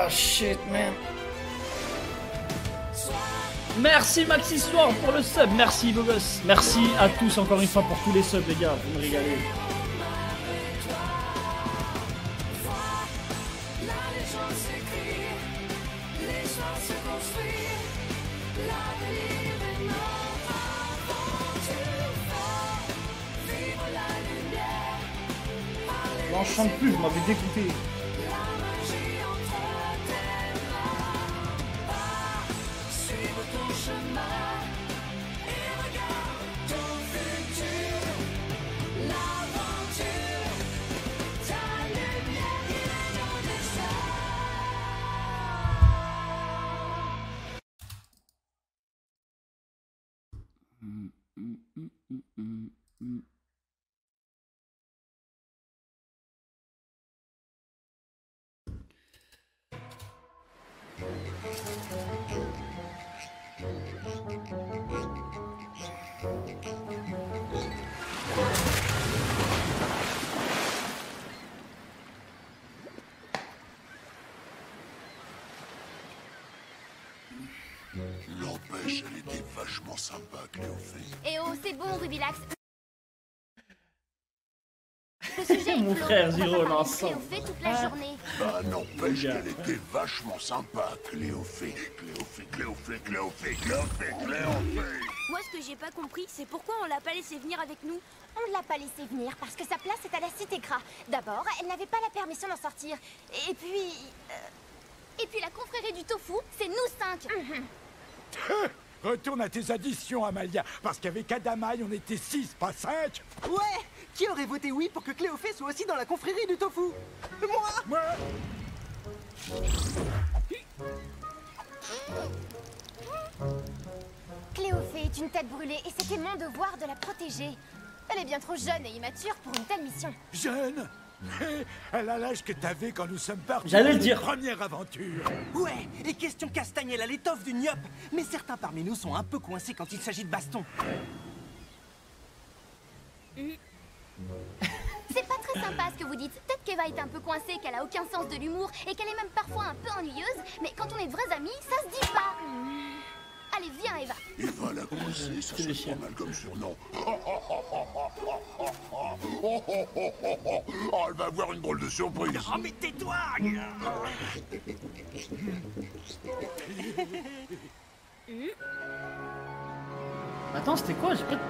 Ah shit man. Merci Maxi Soir pour le sub, merci beau gosse. Merci à tous encore une fois pour tous les subs les gars, vous me régalez. Non, je chante plus, je m'avais dégoûté. N'empêche, elle était vachement sympa, Cléophée. Eh oh, c'est bon, Rubilax. Mon frère Zero l'ensemble. Cléophée toute la journée. Bah n'empêche qu'elle était vachement sympa, Cléophée. Cléophée. Moi, ce que j'ai pas compris, c'est pourquoi on l'a pas laissé venir avec nous. On ne l'a pas laissé venir parce que sa place est à la Cité Gras. D'abord, elle n'avait pas la permission d'en sortir. Et puis la confrérie du tofu, c'est nous 5. Retourne à tes additions, Amalia, parce qu'avec Adamaï, on était 6, pas 5. Ouais. Qui aurait voté oui pour que Cléophée soit aussi dans la confrérie du tofu? Moi. Cléophée est une tête brûlée et c'était mon devoir de la protéger. Elle est bien trop jeune et immature pour une telle mission. Jeune. Elle a l'âge que t'avais quand nous sommes partis. J'allais le dire. Première aventure. Ouais. Et question castagnelle à l'étoffe du Niop. Mais certains parmi nous sont un peu coincés quand il s'agit de baston. C'est pas très sympa ce que vous dites. Peut-être qu'Eva est un peu coincée, qu'elle a aucun sens de l'humour et qu'elle est même parfois un peu ennuyeuse, mais quand on est de vrais amis, ça se dit pas. Allez, viens, Eva. Eva la coincée, ça serait pas mal comme surnom. Oh, elle va avoir une drôle de surprise. Oh, mais tais-toi. Attends, c'était quoi? J'ai pas... Non.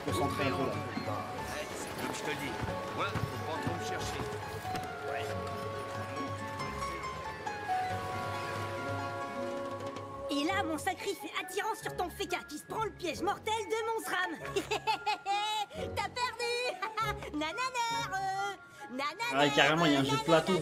Je me concentrer un peu là. C'est comme je te le dis. Ouais, faut pas trop me chercher. Et là, mon sacrifice attirant sur ton féca qui se prend le piège mortel de mon SRAM. T'as perdu. Nanana. Ah, carrément, il y a un jeu de plateau.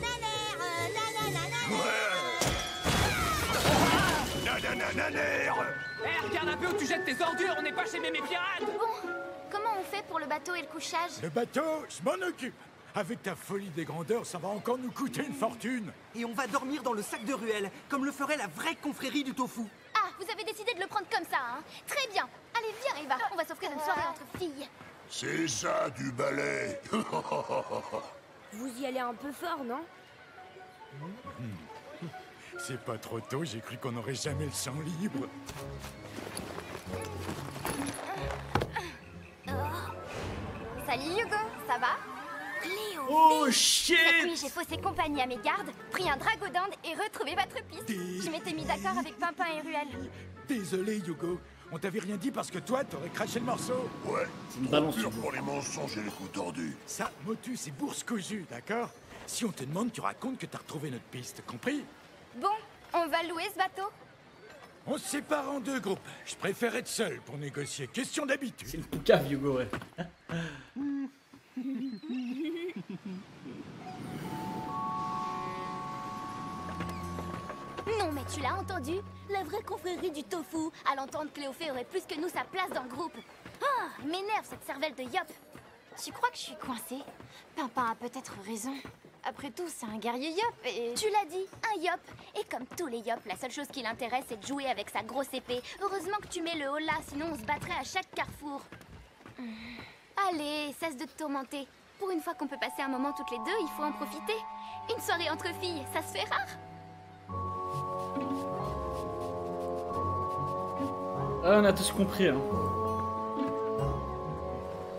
Eh, regarde un peu où tu jettes tes ordures, on n'est pas chez Mémé Pirate. Bon, comment on fait pour le bateau et le couchage? Le bateau, je m'en occupe. Avec ta folie des grandeurs, ça va encore nous coûter une fortune. Et on va dormir dans le sac de ruelle, comme le ferait la vraie confrérie du tofu. Ah, vous avez décidé de le prendre comme ça, hein? Très bien. Allez, viens, Eva. On va s'offrir une soirée entre filles. C'est ça, du balai. Vous y allez un peu fort, non? C'est pas trop tôt, j'ai cru qu'on n'aurait jamais le sang libre. Salut, Hugo. Ça va? Oh Cette shit! nuit, j'ai faussé compagnie à mes gardes, pris un dragon d'Inde et retrouvé votre piste. Je m'étais mis d'accord avec Pimpin et Ruel. Désolé, Hugo. On t'avait rien dit parce que toi, t'aurais craché le morceau. Ouais, une trop balance, pur Hugo. pour les mensonges et les coups tordus. Ça, Motus, c'est bourse cousue, d'accord? Si on te demande, tu racontes que t'as retrouvé notre piste, compris? Bon, on va louer ce bateau? On se sépare en deux groupes. Je préfère être seul pour négocier. Question d'habitude. C'est le poucave, Hugo, ouais. Non, mais tu l'as entendu? La vraie confrérie du tofu. À l'entendre, Cléophée aurait plus que nous sa place dans le groupe. Ah, m'énerve cette cervelle de Yop. Tu crois que je suis coincée? Pimpin a peut-être raison. Après tout, c'est un guerrier Yop et... Tu l'as dit, un Yop. Et comme tous les Yop, la seule chose qui l'intéresse, c'est de jouer avec sa grosse épée. Heureusement que tu mets le haut là, sinon on se battrait à chaque carrefour. Allez, cesse de te tourmenter. Pour une fois qu'on peut passer un moment toutes les deux, il faut en profiter. Une soirée entre filles, ça se fait rare. Ah, on a tous compris, hein.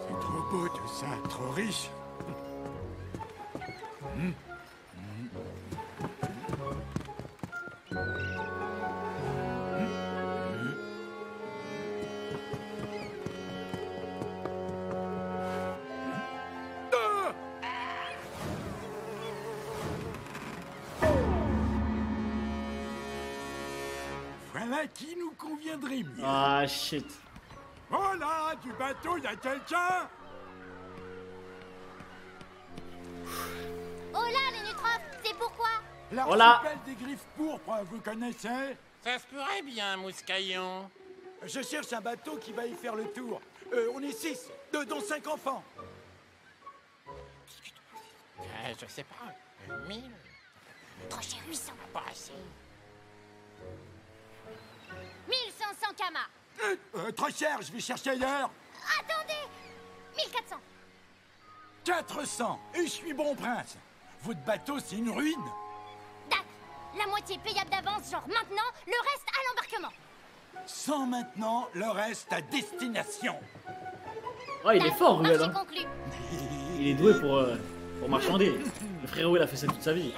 C'est trop beau tout ça, trop riche. Voilà qui nous conviendrait mieux. Ah, shit. Oh là, du bateau, y a quelqu'un? Oh là, les nutrophes, c'est pourquoi? L'archipel des griffes pourpres, vous connaissez? Ça se pourrait bien, Mouscaillon. Je cherche un bateau qui va y faire le tour. On est 6, dont 5 enfants. Je sais pas, 1000. Trop cher, 800. Pas assez. 1500 kamas. Trop cher, je vais chercher ailleurs. Attendez, 1400. 400, et je suis bon prince. Votre bateau, c'est une ruine. Dac, la moitié payable d'avance, genre maintenant, le reste à l'embarquement. 100 maintenant, le reste à destination. Oh, il est fort, Ruel, Marché hein. conclu. Il est doué pour marchander. Le frérot, il a fait ça toute sa vie.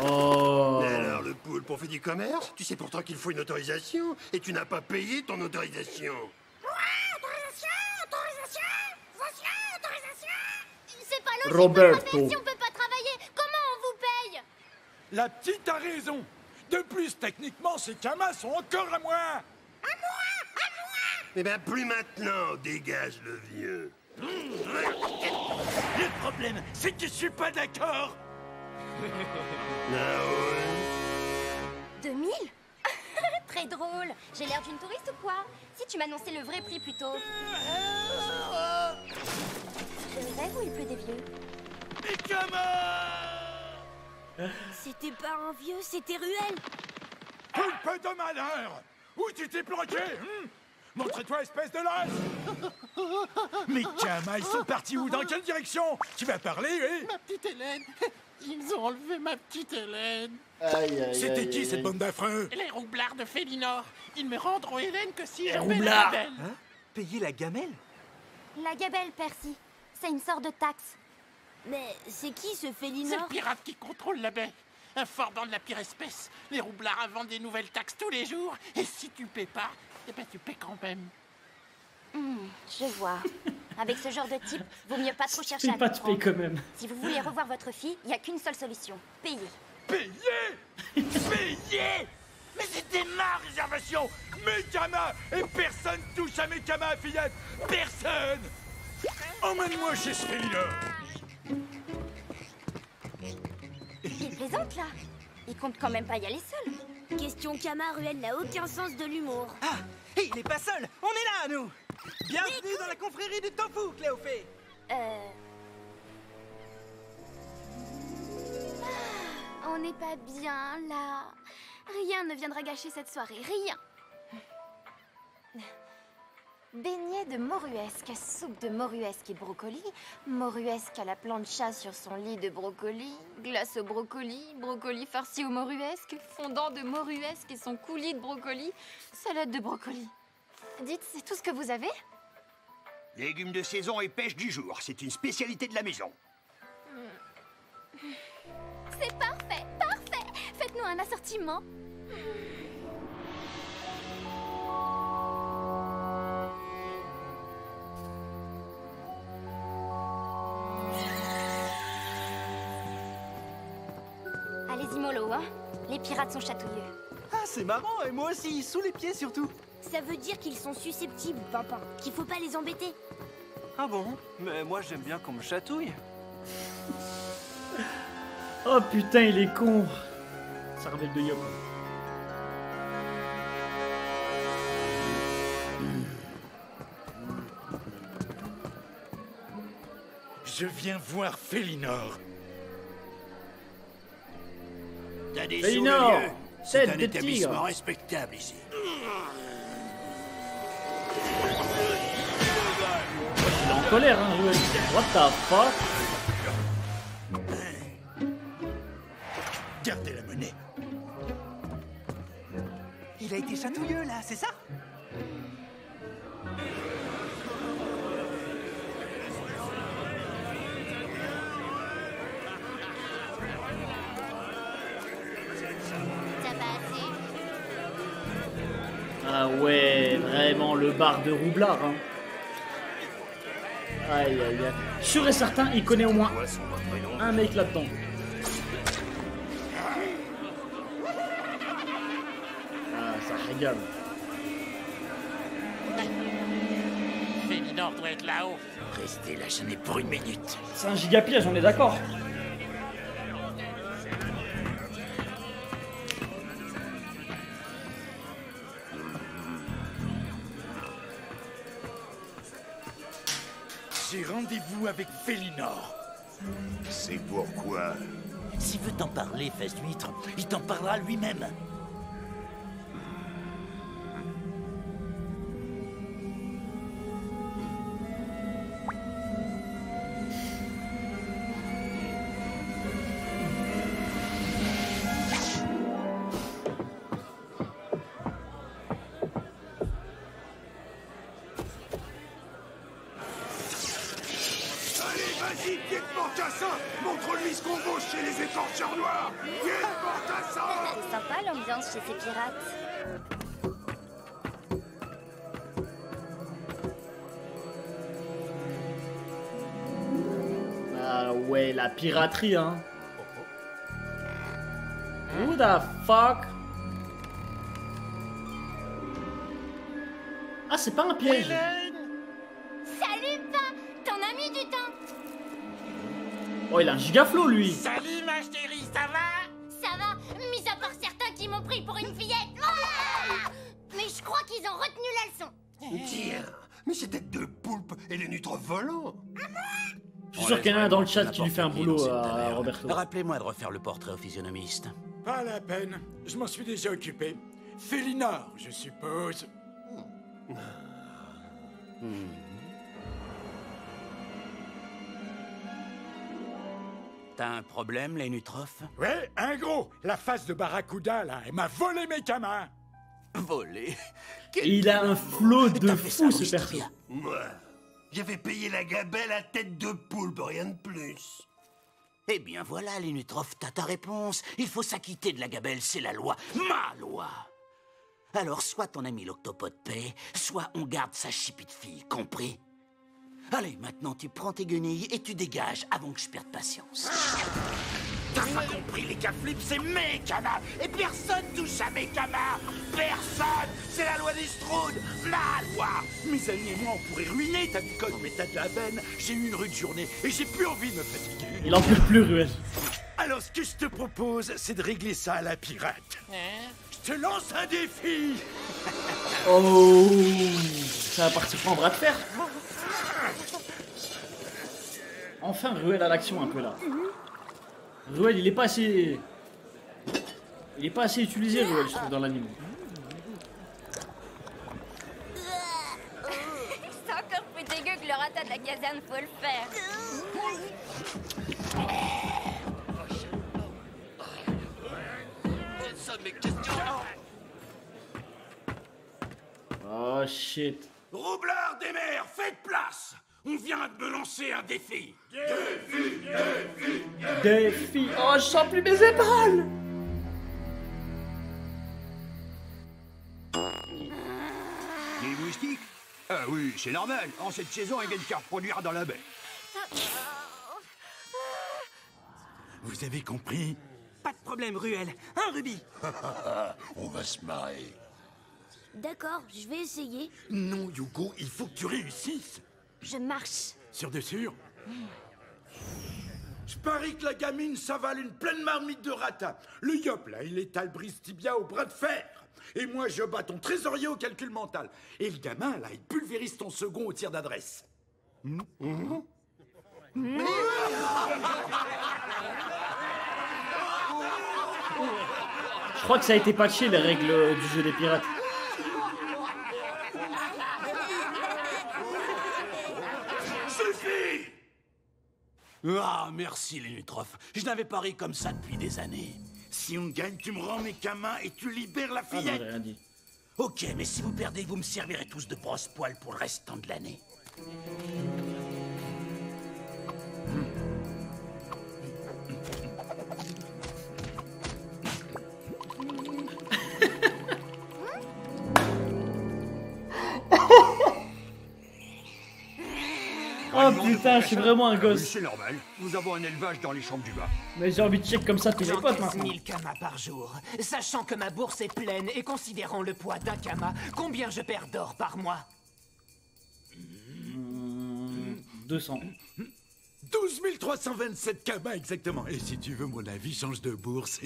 Oh. Mais alors, le poulpe, on fait du commerce? Tu sais pourtant qu'il faut une autorisation, et tu n'as pas payé ton autorisation. C'est pas logique, Roberto. si on peut pas travailler, comment on vous paye? La petite a raison. De plus, techniquement, ces camas sont encore à moi. Eh ben, plus maintenant, dégage le vieux. Le problème, c'est que je suis pas d'accord. Ah ouais? 2000? Très drôle. J'ai l'air d'une touriste ou quoi? Si tu m'annonçais le vrai prix plus tôt. Je rêve ou il pleut des vieux? Les camas! C'était pas un vieux, c'était Ruel. Poulpe de malheur! Où tu t'es planqué? Montre-toi, espèce de lâche! Mes camas, ils sont partis où? Dans quelle direction? Tu vas parler, oui? Ma petite Hélène. Ils ont enlevé ma petite Hélène. C'était qui, cette bande d'affreux? Les roublards de Félinor. Ils me rendront Hélène que si je roublards. paie la gamelle. Payer la gamelle? La gabelle, Percy. C'est une sorte de taxe. Mais c'est qui ce C'est Félinor? le pirate qui contrôle la baie. Un forban de la pire espèce. Les roublards inventent des nouvelles taxes tous les jours. Et si tu paies pas, eh ben tu paies quand même. Je vois. Avec ce genre de type, vaut mieux pas trop chercher C'est à pas de payer comprendre. quand même. Si vous voulez revoir votre fille, il y a qu'une seule solution. Payer. Payer! Payer! Mais c'était ma réservation! Mes camas! Et personne touche à mes camas, fillette! Personne! Emmène-moi chez ce Félinor! Il plaisante là. Il compte quand même pas y aller seul. Question Kama, Ruel n'a aucun sens de l'humour. Ah, et il n'est pas seul. On est là, nous. Bienvenue dans la confrérie du tofu, Cléophée. On n'est pas bien là. Rien ne viendra gâcher cette soirée, rien. Beignet de moruesque, soupe de moruesque et brocoli, moruesque à la plancha sur son lit de brocoli, glace au brocoli, brocoli farci au moruesque, fondant de moruesque et son coulis de brocoli, salade de brocoli. Dites, c'est tout ce que vous avez? Légumes de saison et pêche du jour, c'est une spécialité de la maison. C'est parfait, parfait. Faites-nous un assortiment. Allez-y mollo, hein. Les pirates sont chatouilleux. Ah, c'est marrant, et moi aussi, sous les pieds surtout. Ça veut dire qu'ils sont susceptibles, Pimpin. Qu'il faut pas les embêter. Ah bon? Mais moi, j'aime bien qu'on me chatouille. Oh putain, il est con. Cervelle de Yop. Je viens voir Félinor. T'as des Félinor, sous, le vieux? C'est tête un de établissement tigre. respectable ici. colère, hein, Ruel. What the fuck? Gardez la monnaie. Il a été chatouilleux, là, c'est ça? Ça va assez. Ah ouais, vraiment le bar de Roublard. Hein. Aïe aïe aïe. Sûr et certain, il connaît au moins un mec là-dedans. Ah, ça régale. Félinor doit être là-haut. Restez là, je n'ai pour une minute. C'est un giga piège, on est d'accord. J'ai rendez-vous avec Félinor. C'est pourquoi? S'il veut t'en parler, Fesse d'huître, il t'en parlera lui-même. Vas-y, Pied de Mortassin! Montre-lui ce qu'on vaut chez les écorcheurs noirs! Pied de Mortassin! C'est sympa l'ambiance chez ces pirates. Ah ouais, la piraterie, hein. Who the fuck? Ah, c'est pas un piège. Salut, Pa! T'en as mis du temps! Oh, il a un gigaflow, lui. Salut ma chérie, ça va? Ça va, mis à part certains qui m'ont pris pour une fillette. Ah, mais je crois qu'ils ont retenu la leçon. Tiens, mais ces têtes de poulpe et les nutres volants! Je suis sûr qu'il y en a un dans le chat qui lui fait un boulot à Roberto. Rappelez-moi de refaire le portrait au physionomiste. Pas la peine, je m'en suis déjà occupé. Félinor, je suppose. T'as un problème, les nutrophes? Ouais, un gros. La face de Barracuda, là, elle m'a volé mes camins. Volé? Et il a un flow de T'as fait fou, ça, ce oui, perso. bien. Moi, j'avais payé la gabelle à tête de poulpe, rien de plus. Eh bien voilà, les nutrophes, t'as ta réponse. Il faut s'acquitter de la gabelle, c'est la loi. Ma loi! Alors, soit ton ami l'octopode paie, soit on garde sa chipie de fille, compris? Allez, maintenant tu prends tes guenilles et tu dégages avant que je perde patience. T'as pas compris, les caflips, c'est mes canards. Et personne touche à mes canards. Personne. C'est la loi des Strauds. Ma loi. Mes amis et moi, on pourrait ruiner ta bicoque, mais t'as de la veine. J'ai eu une rude journée et j'ai plus envie de me fatiguer. Il en peut plus, Ruel. Alors, ce que je te propose, c'est de régler ça à la pirate. Hein? Je te lance un défi. Oh, ça va partir pour un bras de fer. Enfin, Ruel à l'action un peu là. Ruel, il est pas assez... Il est pas assez utilisé, Ruel, je trouve, dans l'anime. C'est encore plus dégueu que le rata de la caserne, faut le faire. Oh shit. Roublard des mers, faites place. On vient de me lancer un défi. Défi. Oh, je sens plus mes épaules. Les moustiques? Ah oui, c'est normal. En cette saison, ils viennent se reproduire dans la baie. Vous avez compris? Pas de problème, Ruel. Un rubis. On va se marrer. D'accord, je vais essayer. Non, Hugo, il faut que tu réussisses. Je marche. Sûr de sûr? Je parie que la gamine s'avale une pleine marmite de rata. Le yop, là, il étale brise tibia au bras de fer. Et moi, je bats ton trésorier au calcul mental. Et le gamin, là, il pulvérise ton second au tir d'adresse. Je crois que ça a été patché, les règles du jeu des pirates. C'est Ah, merci les Nutrophes. Je n'avais pas ri comme ça depuis des années. Si on gagne, tu me rends mes camas et tu libères la Ah non, fillette. j'ai rien dit. Ok, mais si vous perdez, vous me servirez tous de brosse-poil pour le restant de l'année. Oh putain, je suis vraiment un Oui, gosse. c'est normal. Nous avons un élevage dans les chambres du bas. Mais j'ai envie de check comme ça tous les potes J'encaisse maintenant. 1000 kamas par jour. Sachant que ma bourse est pleine et considérant le poids d'un kama, combien je perds d'or par mois? 200. 12 327 kamas exactement. Et si tu veux mon avis, change de bourse.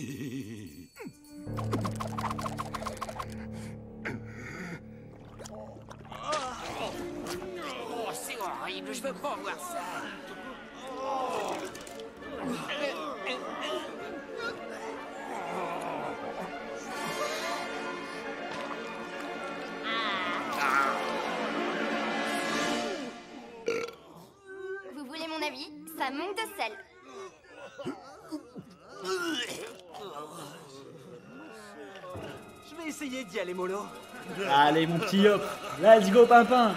Oh, c'est horrible, je veux pas voir ça. Vous voulez mon avis? Ça manque de sel. Je vais essayer d'y aller mollo. Allez mon petit hop. Let's go Pimpin.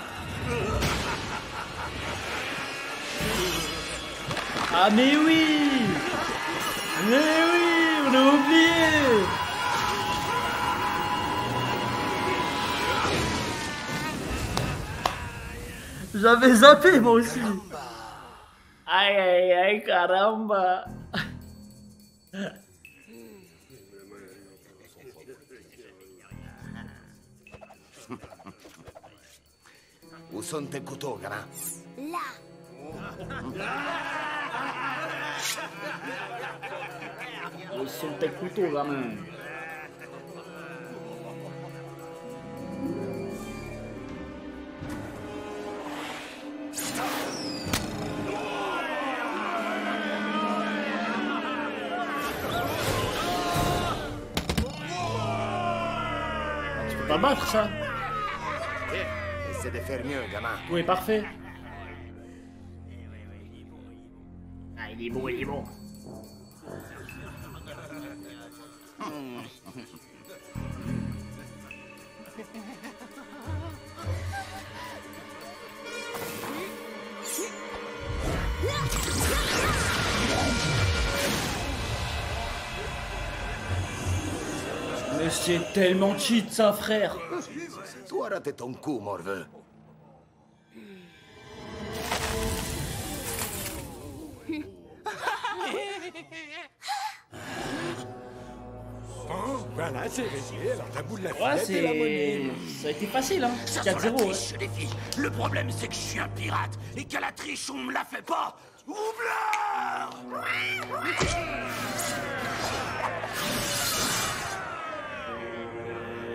Ah mais oui. Mais oui, on a oublié. J'avais zappé moi aussi. Aïe aïe aïe caramba. Où sont tes couteaux, gamin? Là. Où sont tes couteaux gamin? Tu peux pas battre ça? Essaie de faire mieux, gamin. Tout est parfait. Ah, il est bon, il est bon. Mais c'est tellement cheat ça, frère. Toi, raté ton coup, morveux. Bon, voilà, c'est réglé. Alors la boule de la Ouais, fillette et la monnaie. Ça a été facile, hein. Ça sent la 4-0, ouais. triche, les filles. Le problème, c'est que je suis un pirate et qu'à la triche, on me la fait pas. Oublard!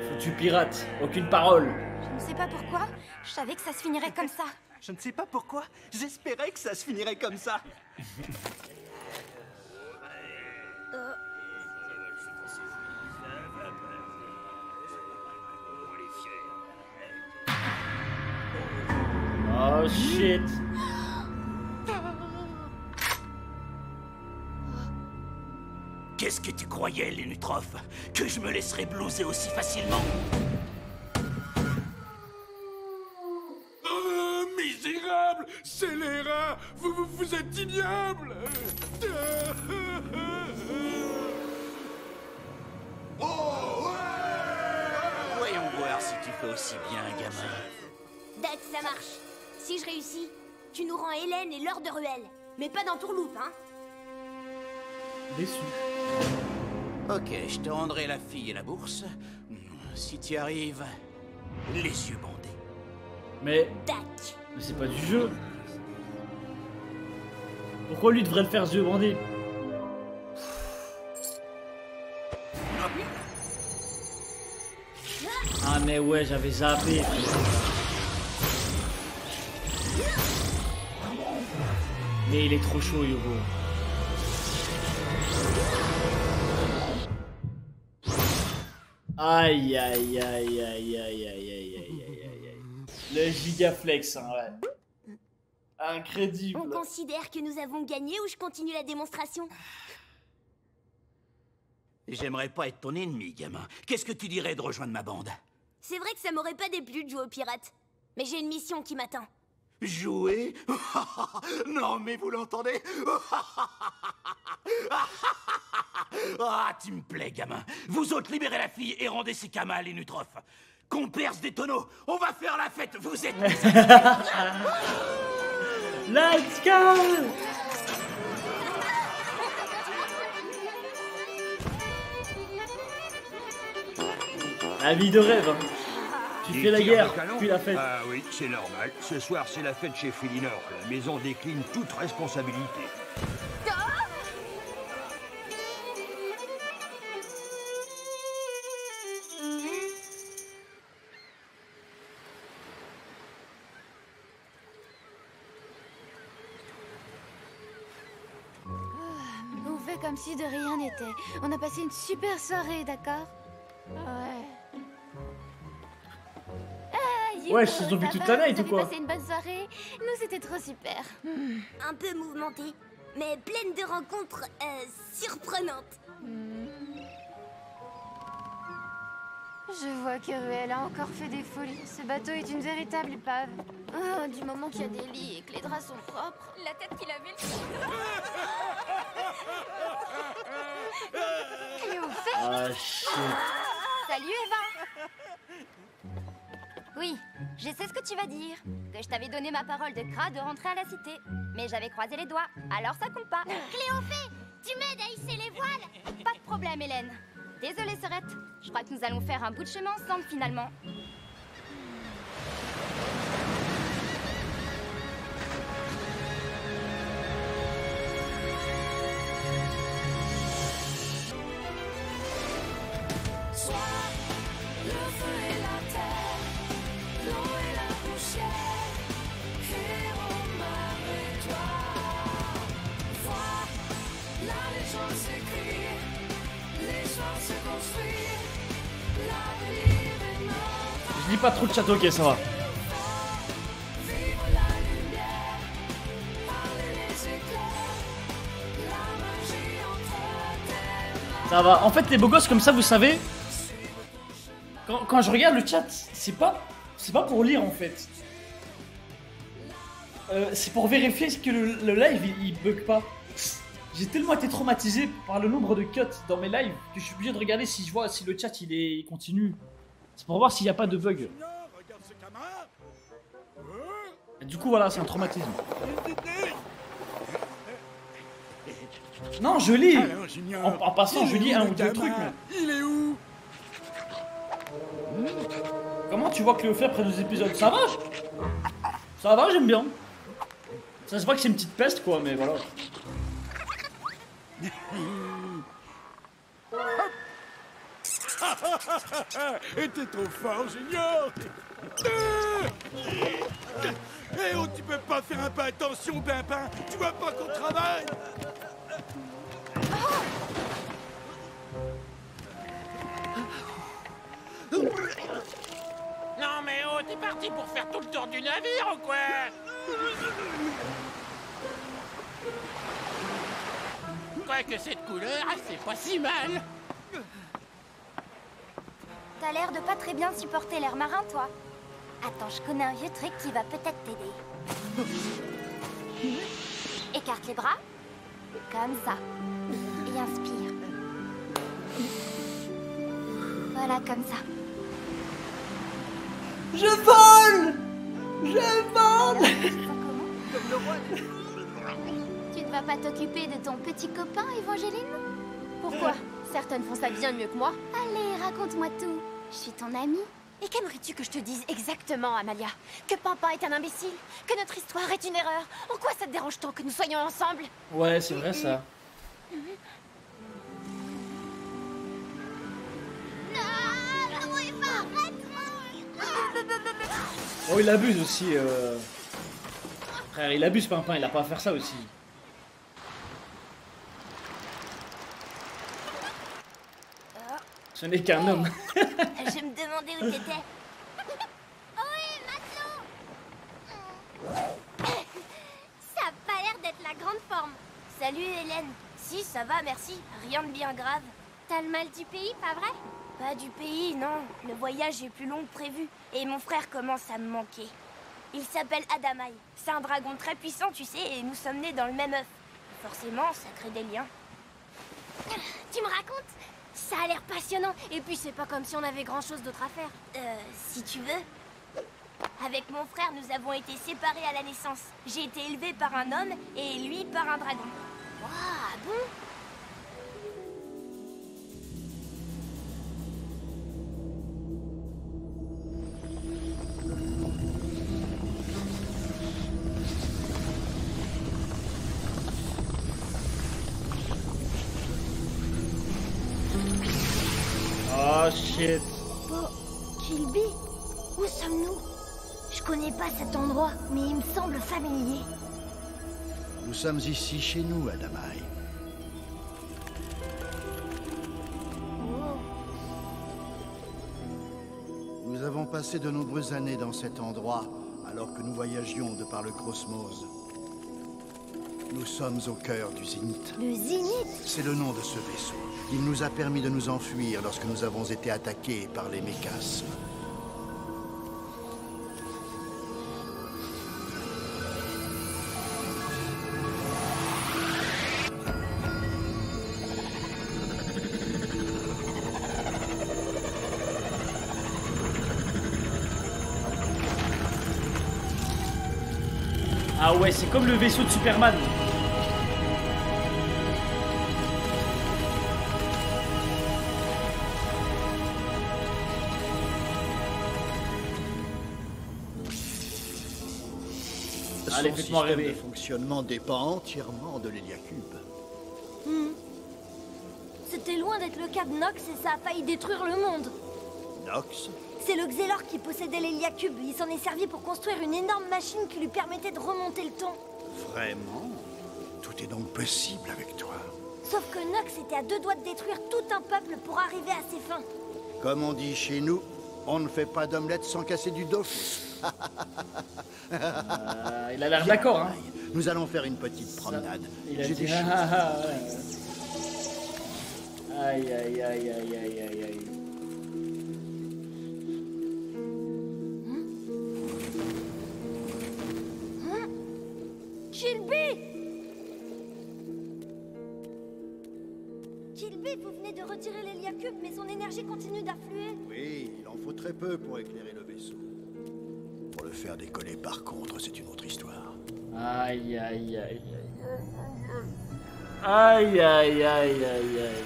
Foutu pirate, aucune parole. Je ne sais pas pourquoi, je savais que ça se finirait comme ça. Je ne sais pas pourquoi, j'espérais que ça se finirait comme ça. Oh shit. Qu'est-ce que tu croyais, les Nutrophes? Que je me laisserais blouser aussi facilement? Oh, misérable! Scélérat! Vous êtes ignoble! Voyons voir si tu fais aussi bien, gamin. Dex, ça marche. Si je réussis, tu nous rends Hélène et l'or de ruelle. Mais pas dans Tourloupe, hein. Déçu. Ok, je te rendrai la fille et la bourse. Si tu y arrives, les yeux bandés. Mais Tac. c'est pas du jeu. Pourquoi lui devrait le faire yeux bandés? Ah mais ouais, j'avais zappé. Mais il est trop chaud, Yobo. Aïe aïe aïe aïe aïe aïe aïe aïe aïe aïe. Le gigaflex, hein, ouais. Incroyable. On considère que nous avons gagné ou je continue la démonstration? J'aimerais pas être ton ennemi, gamin. Qu'est-ce que tu dirais de rejoindre ma bande? C'est vrai que ça m'aurait pas déplu de jouer aux pirates. Mais j'ai une mission qui m'attend. Jouer? Non, mais vous l'entendez? Ah, tu me plais, gamin. Vous autres, libérez la fille et rendez ses camas à Lénutrof. Qu'on perce des tonneaux. On va faire la fête. Vous êtes... Let's go! La vie de rêve, hein. Tu fais la guerre, puis la fête. Ah oui, c'est normal. Ce soir, c'est la fête chez Félinor. La maison décline toute responsabilité. On fait comme si de rien n'était. On a passé une super soirée, d'accord? Ouais. Ouais, ils ont vu toute la night ou quoi? Passé une bonne soirée. Nous, c'était trop super. Un peu mouvementée, mais pleine de rencontres surprenantes. Je vois que Ruel a encore fait des folies. Ce bateau est une véritable épave. Oh, du moment qu'il y a des lits et que les draps sont propres. La tête qu'il avait, Cléophée? Ah, shit. Salut Eva. Oui, je sais ce que tu vas dire. Que je t'avais donné ma parole de crat de rentrer à la cité. Mais j'avais croisé les doigts, alors ça compte pas. Cléophée, tu m'aides à hisser les voiles? Pas de problème, Hélène. Désolée, Sorette. Je crois que nous allons faire un bout de chemin ensemble, finalement. Je dis pas trop de château, ok, ça va. Ça va. En fait, les beaux gosses comme ça, vous savez, quand je regarde le chat, c'est pas pour lire en fait. C'est pour vérifier que le live il bug pas. J'ai tellement été traumatisé par le nombre de cuts dans mes lives que je suis obligé de regarder si je vois si le chat il continue. C'est pour voir s'il n'y a pas de bug. Et du coup voilà, c'est un traumatisme. Non, je lis. En passant, je lis un ou deux trucs. Mais... Il est où? Comment tu vois Cléophée après 2 épisodes? Ça va? Ça va, j'aime bien. Ça se voit que c'est une petite peste quoi, mais voilà. Et t'es trop fort, Junior. Eh oh, tu peux pas faire un peu attention, Pimpin? Tu vois pas qu'on travaille? Non mais oh, t'es parti pour faire tout le tour du navire ou quoi? Quoique cette couleur, c'est pas si mal. T'as l'air de pas très bien supporter l'air marin, toi. Attends, je connais un vieux truc qui va peut-être t'aider. Écarte les bras. Comme ça. Et inspire. Voilà, comme ça. Je vole! Je vole! Tu ne vas pas t'occuper de ton petit copain, Évangéline? Pourquoi? Certaines font ça bien mieux que moi. Allez, raconte-moi tout. Je suis ton amie. Et qu'aimerais-tu que je te dise exactement, Amalia? Que Pimpin est un imbécile? Que notre histoire est une erreur? En quoi ça te dérange tant que nous soyons ensemble? Ouais, c'est vrai ça. Oh, il abuse aussi. Frère, il abuse Pimpin, il a pas à faire ça aussi. Ce n'est qu'un homme. Je me demandais où t'étais. Oui, matelot. la grande forme. Salut Hélène. Si, ça va, merci. Rien de bien grave. T'as le mal du pays, pas vrai? Pas du pays, non. Le voyage est plus long que prévu. Et mon frère commence à me manquer. Il s'appelle Adamaï. C'est un dragon très puissant, tu sais, et nous sommes nés dans le même œuf. Forcément, ça crée des liens. Tu me racontes? Ça a l'air passionnant. Et puis, c'est pas comme si on avait grand-chose d'autre à faire. Si tu veux. Avec mon frère, nous avons été séparés à la naissance. J'ai été élevée par un homme et lui par un dragon. Waouh, bon? Oh shit. Oh, Kilby, où sommes-nous? Je connais pas cet endroit, mais il me semble familier. Nous sommes ici chez nous, Adamaï. Oh. Nous avons passé de nombreuses années dans cet endroit, alors que nous voyagions de par le cosmos. Nous sommes au cœur du Zénith. Le Zénith? C'est le nom de ce vaisseau. Il nous a permis de nous enfuir lorsque nous avons été attaqués par les mécasmes. Ah ouais, c'est comme le vaisseau de Superman. Allez, faites-moi rêver. Le fonctionnement dépend entièrement de l'héliacube. C'était loin d'être le cas de Nox et ça a failli détruire le monde. Nox? C'est le Xelor qui possédait l'héliacube. Il s'en est servi pour construire une énorme machine qui lui permettait de remonter le temps. Vraiment? Tout est donc possible avec toi. Sauf que Nox était à 2 doigts de détruire tout un peuple pour arriver à ses fins. Comme on dit chez nous, on ne fait pas d'omelette sans casser du Dofus. Il a l'air d'accord, hein. Nous allons faire une petite promenade. Il a J'ai dit des ouais. choses. Aïe aïe aïe aïe aïe aïe aïe. Kilby! Kilby, vous venez de retirer l'héliacube, mais son énergie continue d'affluer. Oui, il en faut très peu pour éclairer le vaisseau. Pour le faire décoller, par contre, c'est une autre histoire. Aïe aïe aïe aïe. Aïe aïe aïe aïe aïe.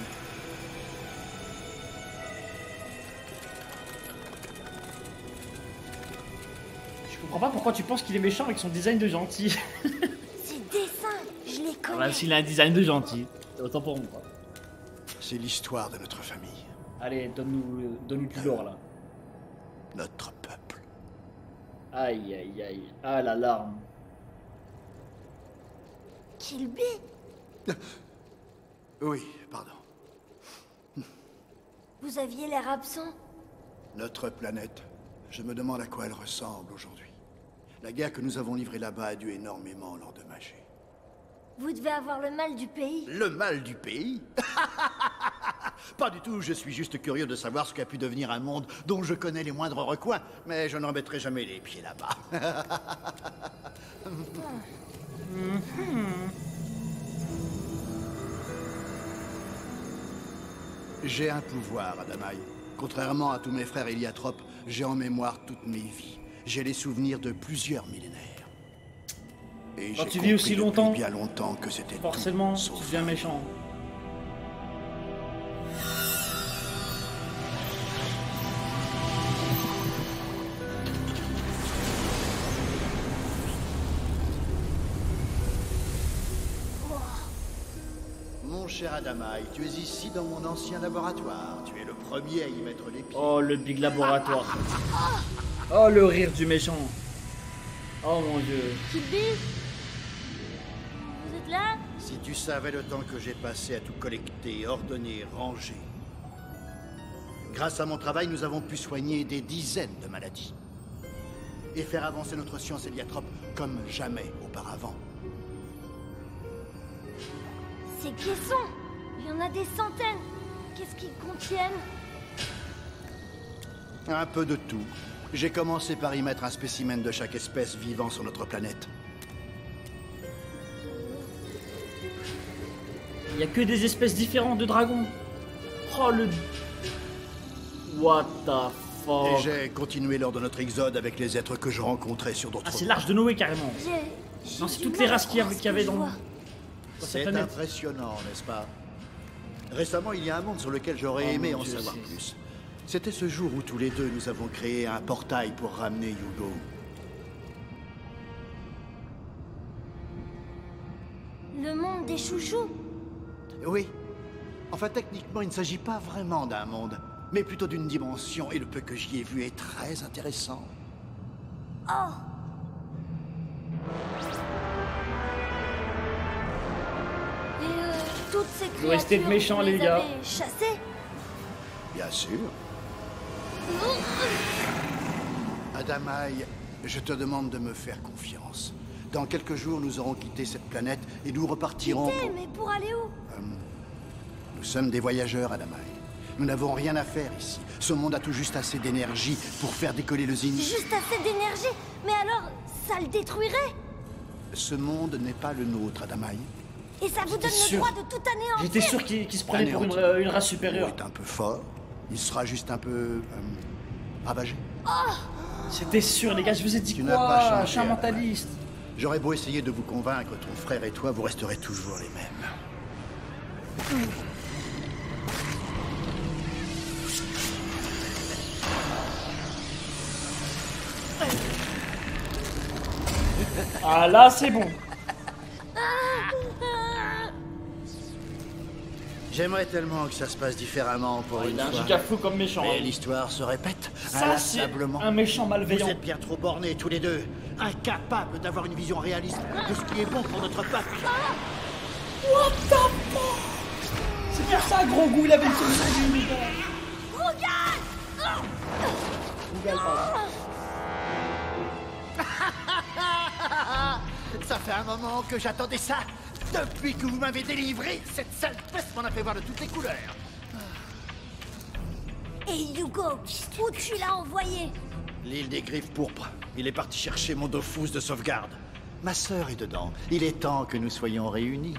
Je comprends pas pourquoi tu penses qu'il est méchant avec son design de gentil. Ces dessins, je les connais. Bah, s'il a un design de gentil, autant pour moi. C'est l'histoire de notre famille. Allez, donne-nous du lore là. Notre peuple. Aïe aïe aïe. Ah la larme. Kilby? Oui, pardon. Vous aviez l'air absent. Notre planète, je me demande à quoi elle ressemble aujourd'hui. La guerre que nous avons livrée là-bas a dû énormément l'endommager. Vous devez avoir le mal du pays. Le mal du pays? Pas du tout, je suis juste curieux de savoir ce qu'a pu devenir un monde dont je connais les moindres recoins, mais je n'en mettrai jamais les pieds là-bas. J'ai un pouvoir, Adamaï. Contrairement à tous mes frères héliatropes, j'ai en mémoire toutes mes vies. J'ai les souvenirs de plusieurs millénaires. Et quand j'ai tu vis aussi compris longtemps, depuis bien longtemps que c'était forcément, tout, tu deviens méchant. Mon cher Adamaï, tu es ici dans mon ancien laboratoire. Tu es le premier à y mettre les pieds. Oh, le big laboratoire. Oh, le rire du méchant. Oh mon dieu. Kilby? Vous êtes là? Si tu savais le temps que j'ai passé à tout collecter, ordonner, ranger. Grâce à mon travail, nous avons pu soigner des dizaines de maladies. Et faire avancer notre science héliatrope comme jamais auparavant. Ces caissons, il y en a des centaines. Qu'est-ce qu'ils contiennent? Un peu de tout. J'ai commencé par y mettre un spécimen de chaque espèce vivant sur notre planète. Il y a que des espèces différentes de dragons. Oh le... What the fuck. Et j'ai continué lors de notre exode avec les êtres que je rencontrais sur d'autres... Ah, c'est l'Arche de Noé carrément. Non, c'est toutes les races qu'il y avait dans... C'est impressionnant, n'est-ce pas? Récemment, il y a un monde sur lequel j'aurais aimé en savoir plus. C'était ce jour où tous les deux nous avons créé un portail pour ramener Hugo. Le monde des chouchous? Oui. Enfin, techniquement, il ne s'agit pas vraiment d'un monde, mais plutôt d'une dimension, et le peu que j'y ai vu est très intéressant. Oh! Et toutes ces créatures, restez méchants, vous les gars. avez chassées? Bien sûr. Adamaï, je te demande de me faire confiance. Dans quelques jours, nous aurons quitté cette planète et nous repartirons... Quitter, mais pour aller où? Nous sommes des voyageurs, Adamaï. Nous n'avons rien à faire ici. Ce monde a tout juste assez d'énergie pour faire décoller le Zin. Juste assez d'énergie? Mais alors, ça le détruirait? Ce monde n'est pas le nôtre, Adamaï. Et ça vous donne le droit de tout anéantir? J'étais sûr qu'il se prenait pour une race supérieure. Il est un peu fort. Il sera juste un peu... ravagé. Oh! C'était sûr, les gars, je vous ai dit Tu quoi? n'as pas changé, Je suis un mentaliste. J'aurais beau essayer de vous convaincre, ton frère et toi, vous resterez toujours les mêmes. Ah là, c'est bon. J'aimerais tellement que ça se passe différemment pour une Il a un fois. giga fou comme méchant. Mais hein. l'histoire se répète Ça, c'est inlassablement. un méchant malveillant. Vous êtes bien trop bornés tous les deux, incapables d'avoir une vision réaliste de ce qui est bon pour notre peuple. What the fuck? C'est pour ça, gros goût, il avait une solution du univers. Regarde! Ça fait un moment que j'attendais ça. Depuis que vous m'avez délivré, cette sale peste m'en a fait voir de toutes les couleurs. Et Hugo, où tu l'as envoyé? L'île des griffes pourpres. Il est parti chercher mon Dofus de sauvegarde. Ma sœur est dedans. Il est temps que nous soyons réunis.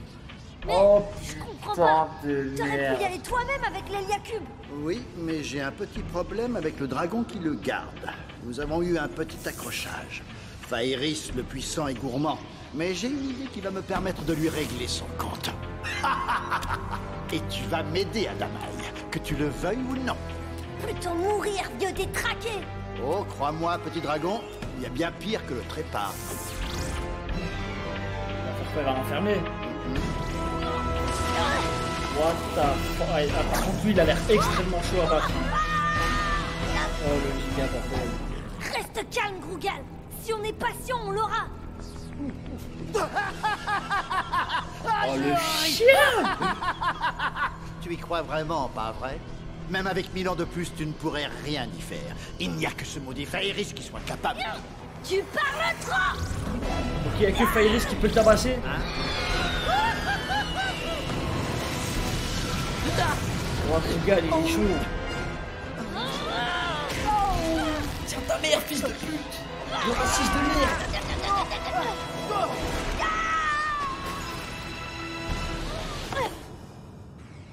Oh, Je comprends pas. de T'aurais merde. pu y aller toi-même avec l'Héliacube. Oui, mais j'ai un petit problème avec le dragon qui le garde. Nous avons eu un petit accrochage. Faeris, le puissant, est gourmand. Mais j'ai une idée qui va me permettre de lui régler son compte. Et tu vas m'aider, Adamaï, que tu le veuilles ou non. Plutôt mourir, vieux détraqué. Oh, crois-moi, petit dragon, il y a bien pire que le trépas. Pourquoi il va l'enfermer? What the fuck? Ah, par contre, lui, il a l'air extrêmement chaud à battre. Oh, le giga, bordel. Reste calme, Grougal. Si on est patient, on l'aura. Oh, le chien! Tu y crois vraiment, pas vrai? Même avec 1000 ans de plus, tu ne pourrais rien y faire. Il n'y a que ce maudit Faeris qui soit capable. Tu parles trop. Donc il n'y a que Faeris qui peut le tabasser. Oh, ce gars, il est chaud. Tiens ta mère, fils de pute! Le raciste de merde!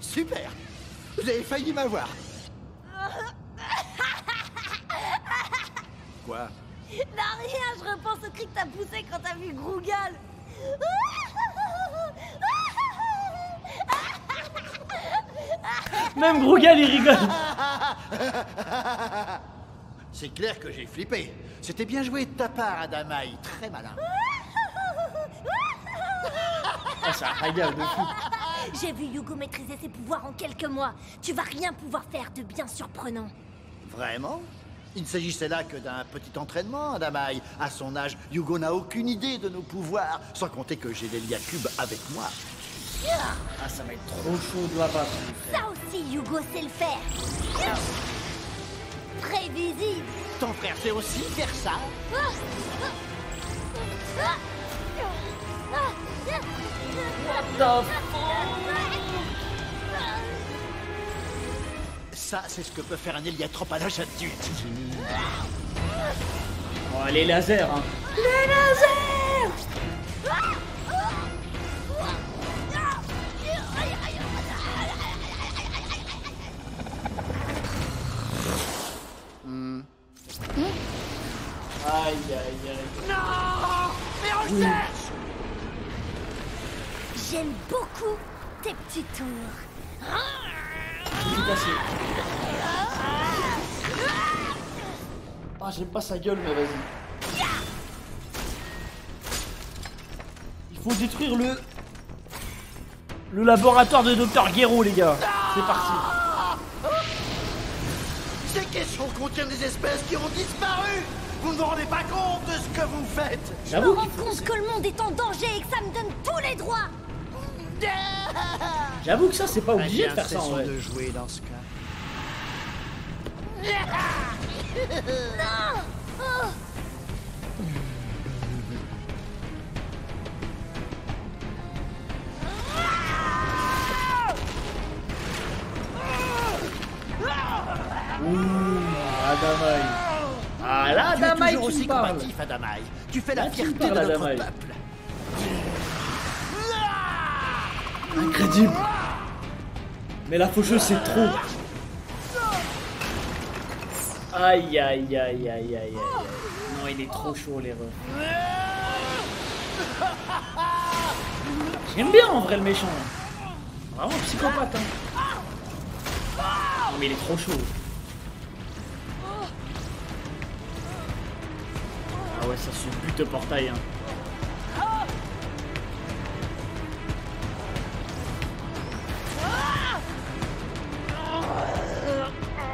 Super! Vous avez failli m'avoir. Quoi? Non, rien, je repense au cri que t'as poussé quand t'as vu Grougal. Même Grougal, il rigole. C'est clair que j'ai flippé. C'était bien joué de ta part, Adamaï. Très malin. Ah, c'est un régal de fou. J'ai vu Hugo maîtriser ses pouvoirs en quelques mois. Tu vas rien pouvoir faire de bien surprenant. Vraiment? Il ne s'agissait là que d'un petit entraînement, Adamaï. À son âge, Hugo n'a aucune idée de nos pouvoirs, sans compter que j'ai l'Héliacube avec moi. Ah, ça va être trop chaud de la battre. Ça aussi, Hugo sait le faire. Prévisible. Ton frère sait aussi faire ça? Ça, c'est ce que peut faire un héliatrope à l'âge adulte. Oh, les lasers, hein. Les lasers! Aïe, aïe, aïe. Non! Mais recherche! J'aime beaucoup tes petits tours. Tout cassé. Ah, j'aime pas sa gueule, mais vas-y. Il faut détruire le laboratoire de Dr Guéraud, les gars. C'est parti. Ces caissons contiennent des espèces qui ont disparu. Vous ne vous rendez pas compte de ce que vous faites. Je me rends compte que le monde est en danger et que ça me donne tous les droits. J'avoue que ça, c'est pas obligé de faire ça en cessons vrai. de jouer dans ce cas. Non! Oh. Adamaï. Ah là, Tu es Adamaï, toujours tu aussi me parles. combatif, Adamaï. Tu fais la Là, tu me fierté de parles, notre Adamaï. peuple. Incroyable. Mais la faucheuse, c'est trop. Aïe, aïe, aïe, aïe, aïe, aïe. Non, il est trop chaud, les refs. J'aime bien en vrai le méchant. Vraiment psychopathe. Hein. Non, mais il est trop chaud. Ah ouais, ça se bute au portail. Hein.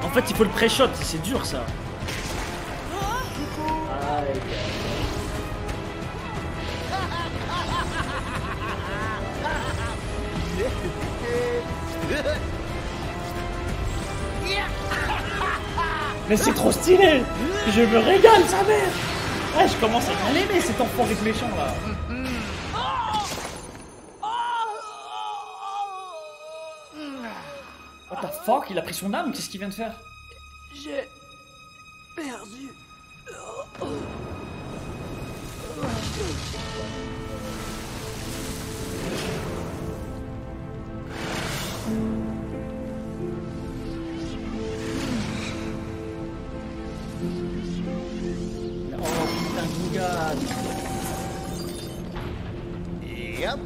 En fait, il faut le pré-shot, c'est dur ça. Aïe. Mais c'est trop stylé. Je me régale, sa mère. Ouais, je commence à bien l'aimer cet enfant avec méchant là. What the fuck, il a pris son âme, qu'est-ce qu'il vient de faire? J'ai perdu. Oh putain de bougade. Et hop.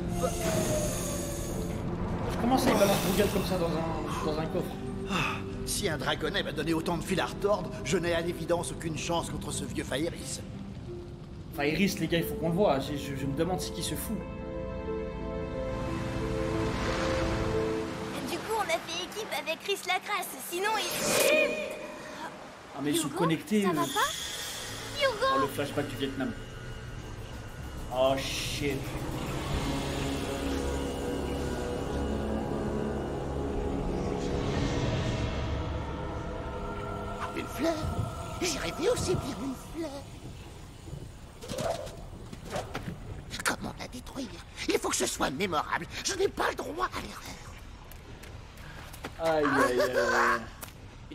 Comment ça il balance bougade comme ça dans un coffre? Si un dragonnet m'a donné autant de fil à retordre, je n'ai à l'évidence aucune chance contre ce vieux Fairis. Fairis, les gars, il faut qu'on le voit. Je me demande ce qui se fout. Du coup, on a fait équipe avec Chris Lacrasse, sinon il... Ah mais ils sont connectés. Ça va pas? Hugo! Oh, le flashback du Vietnam. Oh shit. Une fleur. J'ai rêvé aussi bien une fleur. Comment la détruire? Il faut que ce soit mémorable. Je n'ai pas le droit à l'erreur. Aïe aïe aïe.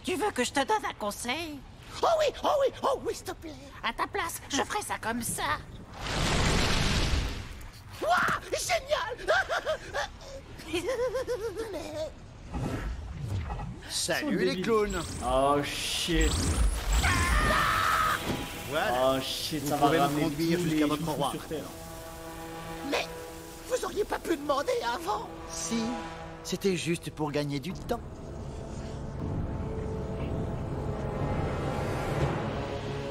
Tu veux que je te donne un conseil? Oh oui, oh oui, oh oui, s'il te plaît. À ta place, je ferais ça comme ça. Waouh, génial. Mais... Salut les clowns. Oh shit. Voilà. Oh shit, Vous ça va pouvez me ramener conduire tous jusqu'à les votre fous roi. sur Terre. Mais vous auriez pas pu demander avant? Si, c'était juste pour gagner du temps.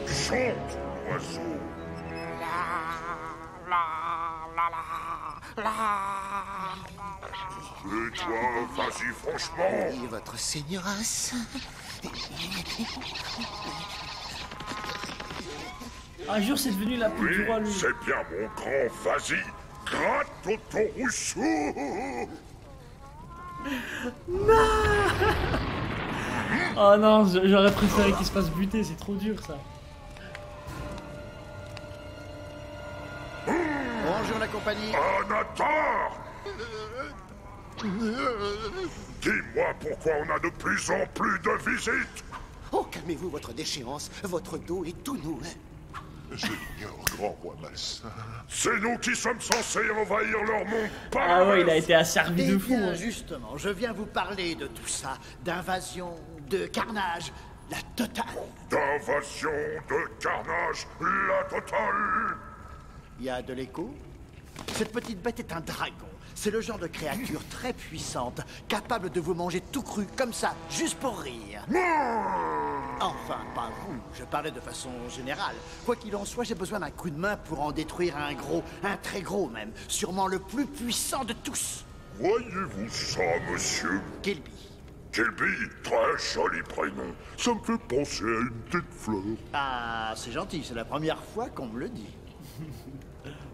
Chante, oiseau. Et toi, vas-y franchement. Et votre seigneuresse? Un jour, c'est devenu la pute Oui, du roi, lui. c'est bien mon grand, vas-y. Gratte ton rousseau. Oh non, j'aurais préféré qu'il se fasse buter, c'est trop dur ça. Bonjour la compagnie. Anatar! Dis-moi pourquoi on a de plus en plus de visites. Oh, calmez-vous votre déchéance. Votre dos est tout nous. Je l'ignore, grand roi malsain. C'est nous qui sommes censés envahir leur monde. Ah ouais, il a été asservi de fou. Bien, justement, je viens vous parler de tout ça. D'invasion, de carnage, la totale. D'invasion, de carnage, la totale. Il y a de l'écho? Cette petite bête est un dragon. C'est le genre de créature très puissante, capable de vous manger tout cru, comme ça, juste pour rire. Enfin, pas vous, je parlais de façon générale. Quoi qu'il en soit, j'ai besoin d'un coup de main pour en détruire un gros, un très gros même, sûrement le plus puissant de tous. Voyez-vous ça, monsieur? Kilby. Kilby, très joli prénom. Ça me fait penser à une petite fleur. Ah, c'est gentil, c'est la première fois qu'on me le dit.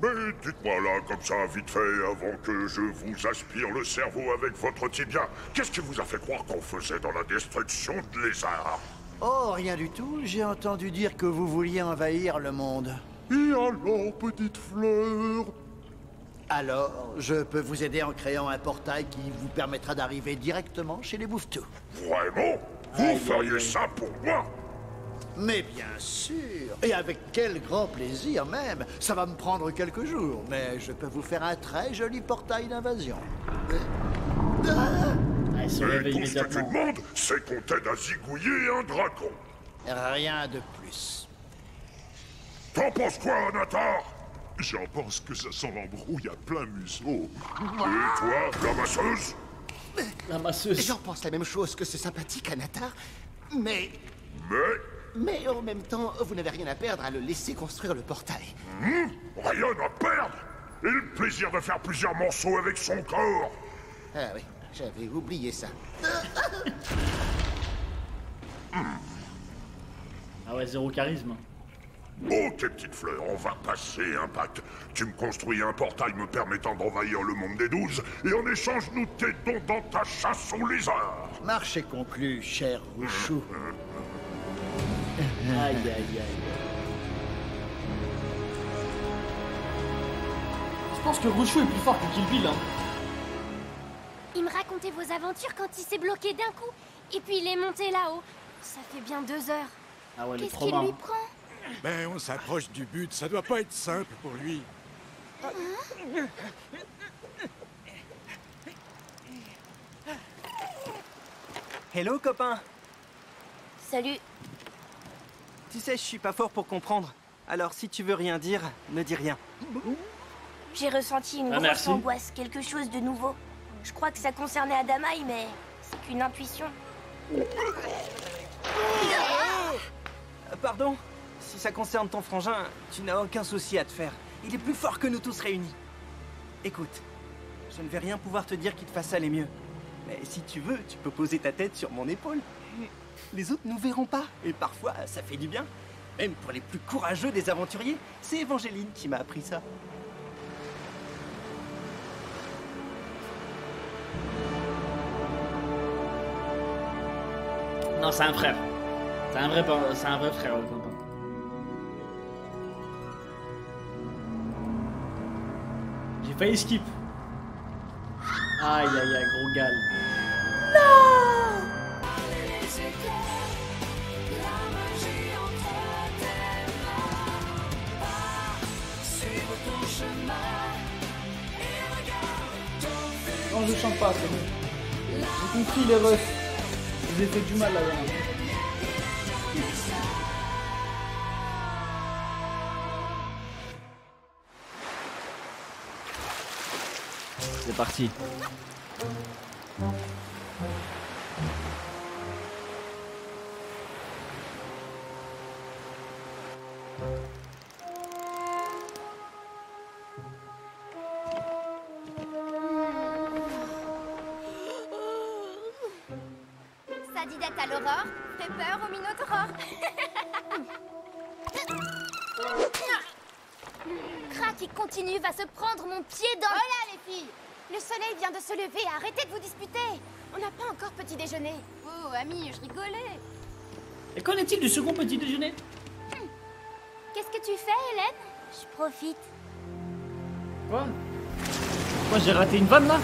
Mais dites-moi là, comme ça, vite fait, avant que je vous aspire le cerveau avec votre tibia, qu'est-ce qui vous a fait croire qu'on faisait dans la destruction de lézards? Oh, rien du tout. J'ai entendu dire que vous vouliez envahir le monde. Et alors, petite fleur? Alors, je peux vous aider en créant un portail qui vous permettra d'arriver directement chez les Bouffetous. Vraiment? Vous feriez ça pour moi? Mais bien sûr. Et avec quel grand plaisir même. Ça va me prendre quelques jours, mais je peux vous faire un très joli portail d'invasion. Ah, il se réveille tout ce que tu immédiatement. demandes, c'est qu'on t'aide à zigouiller un dragon. Rien de plus. T'en penses quoi, Anatar? J'en pense que ça sent l'embrouille à plein museau. Et toi, la masseuse? La masseuse. J'en pense la même chose que ce sympathique Anatar, mais en même temps, vous n'avez rien à perdre à le laisser construire le portail. Rien à perdre? Et le plaisir de faire plusieurs morceaux avec son corps? Ah oui, j'avais oublié ça. Ah ouais, zéro charisme. Ok, petite fleur, on va passer un pacte. Tu me construis un portail me permettant d'envahir le monde des 12, et en échange, nous t'aidons dans ta chasse aux lézards. Marché conclu, cher Rouchou. Aïe, aïe, aïe. Je pense que Rouchou est plus fort que Kill Bill, hein. Il me racontait vos aventures quand il s'est bloqué d'un coup. Et puis il est monté là-haut. Ça fait bien 2 heures. Ah ouais, le Qu'est-ce qu'il trauma. lui prend? Ben, on s'approche du but, ça doit pas être simple pour lui. Hello, copain. Salut. Tu sais, je suis pas fort pour comprendre. Alors, si tu veux rien dire, ne dis rien. J'ai ressenti une grosse merci. angoisse, quelque chose de nouveau. Je crois que ça concernait Adamaï, mais c'est qu'une intuition. Pardon? Si ça concerne ton frangin, tu n'as aucun souci à te faire. Il est plus fort que nous tous réunis. Écoute, je ne vais rien pouvoir te dire qui te fasse aller mieux. Mais si tu veux, tu peux poser ta tête sur mon épaule. Les autres nous verront pas, et parfois, ça fait du bien. Même pour les plus courageux des aventuriers, c'est Evangeline qui m'a appris ça. Non, c'est un frère. C'est un vrai frère, le copain. J'ai failli skip. Aïe, aïe, aïe, gros gal. Non, je chante pas, c'est bon. J'ai compris les refs. Je vous ai fait du mal là-bas. C'est parti. Ça dit d'être à l'aurore, fait peur au minotaure. Crac, il continue, va se prendre mon pied dans... Voilà les filles. Le soleil vient de se lever, arrêtez de vous disputer. On n'a pas encore petit déjeuner. Oh, ami, je rigolais. Et qu'en est-il du second petit déjeuner? Qu'est-ce que tu fais, Hélène? Je profite. Quoi? Moi j'ai raté une vanne là?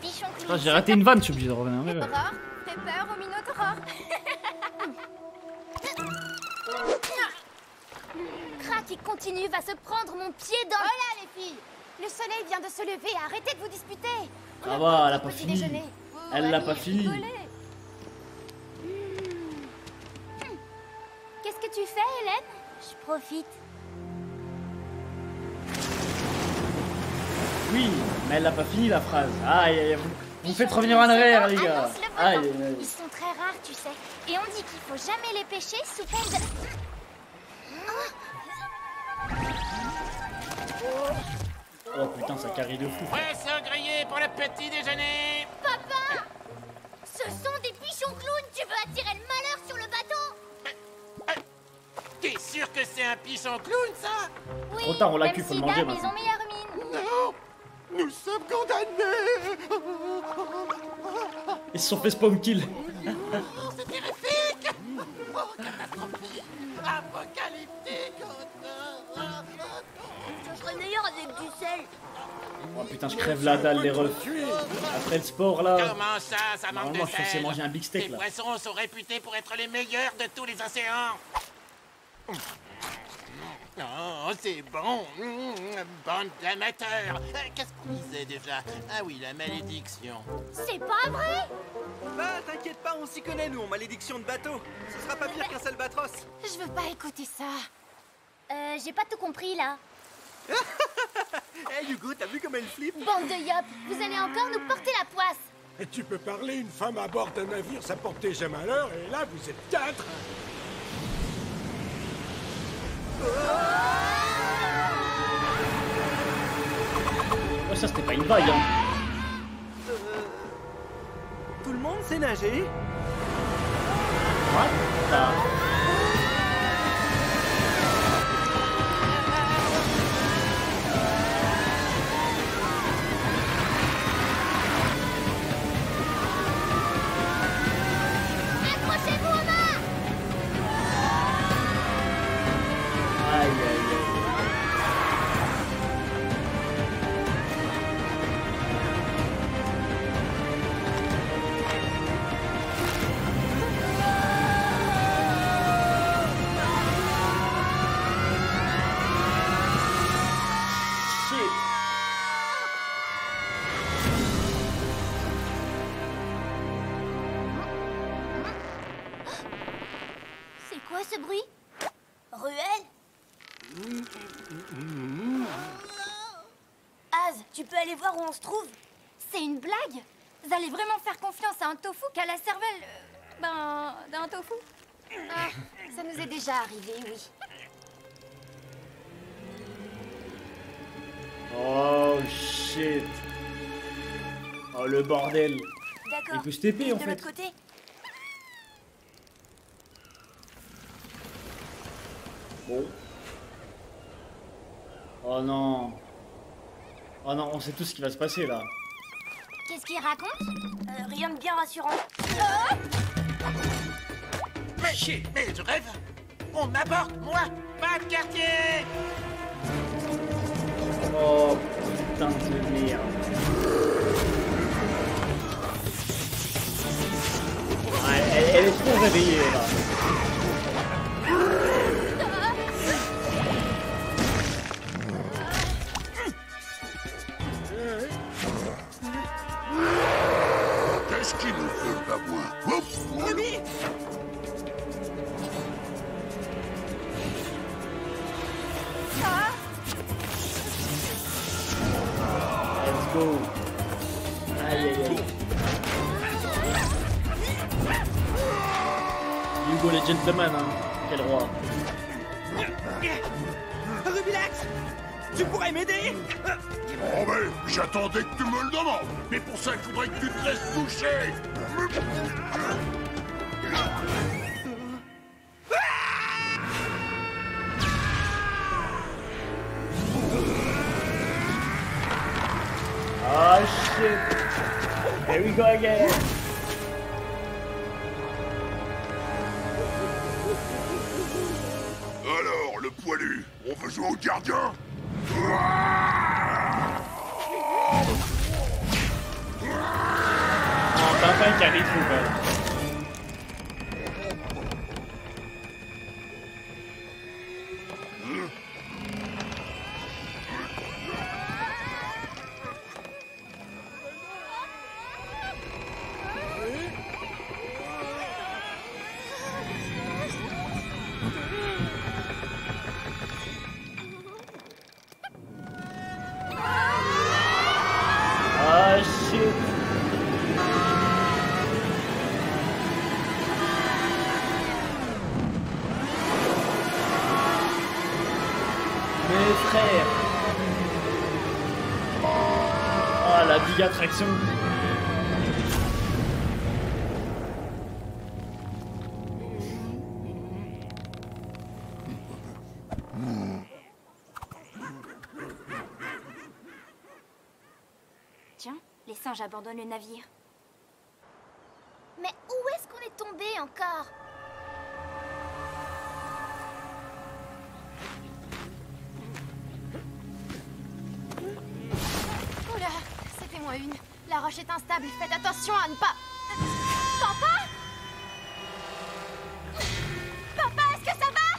Pichon clown. Putain, j'ai raté une vanne, je suis obligé de revenir. Mais ouais. Aurore, fais peur au Minotaure. Crac, il continue, va se prendre mon pied dans... Voilà les filles. Le soleil vient de se lever, arrêtez de vous disputer. Ça va, elle a pas Petit fini. déjeuner. Elle l'a pas fini. Qu'est-ce que tu fais, Hélène? Je profite. Oui, mais elle l'a pas fini la phrase. Aïe, aïe, vous me faites revenir en arrière, les gars. Annonce le vote. Aïe, aïe, aïe. Ils sont très rares, tu sais. Et on dit qu'il faut jamais les pêcher sous peine de... Oh putain, ça carry de fou. Poisson grillé pour le petit déjeuner. Papa! Ce sont des pichons clowns. Tu veux attirer le malheur sur le bateau? T'es sûr que c'est un pichon clown, ça? Oui, Trop tard, on l'a même cul, faut si le manger d'hab, ils maintenant. ont meilleure mine. Non! Nous sommes condamnés! Ils se sont fait spawn kill. C'est terrifique! Oh, catastrophique! Apocalyptique! Je serais meilleur avec du sel. Oh putain, je crève la dalle, les refs. Après le sport là. Comment ça manque de Normalement, je suis censé sel? manger un big steak Les là. poissons sont réputés pour être les meilleurs de tous les océans. Oh, c'est bon. Bande d'amateurs. Qu'est-ce qu'on disait déjà? Ah oui, la malédiction. C'est pas vrai? Bah, t'inquiète pas, on s'y connaît, nous, en malédiction de bateau. Ce sera pas pire qu'un salbatros. Je veux pas écouter ça. J'ai pas tout compris là. Hey Hugo, t'as vu comme elle flippe? Bande de yop, vous allez encore nous porter la poisse. Et tu peux parler, une femme à bord d'un navire, ça porte déjà malheur, et là, vous êtes 4. Oh, ça c'était pas une vague hein. Tout le monde sait nager? What? Accrochez-vous aux mains. Aïe aïe aïe. Shit. C'est quoi ce bruit? Ruelle? Az, tu peux aller voir où on se trouve? C'est une blague? Vous allez vraiment faire confiance à un tofu qu'à la cervelle... d'un tofu? Ah, ça nous est déjà arrivé, oui. Oh shit. Oh le bordel. D'accord. Il peut se TP en De fait. l'autre côté? Bon. Oh non. Oh non, on sait tout ce qui va se passer là. Qu'est-ce qu'il raconte? Rien de bien rassurant. Mais je rêve. On m'aborde, moi. Pas de quartier. Oh putain de merde. Ah, elle est trop réveillée là. Qu'est-ce qu'il nous veut, babouin? Rémi! Let's go. Aïe aïe aïe. Hugo les gentlemen, hein. Quel roi. Rubilax! Tu pourrais m'aider? Oh mais, j'attendais que tu me le demandes. Mais pour ça, il faudrait que tu te laisses toucher. Oh shit. Here we go again. Alors, le poilu, on veut veux jouer au gardien? Oh, Pimpin qui arrive trop belle. Ah shit. Mes frères. Oh la big attraction. Tiens, les singes abandonnent le navire. Mais où est-ce qu'on est tombé encore? Oula, c'était moins une. La roche est instable, faites attention à ne pas... Papa? Papa, est-ce que ça va?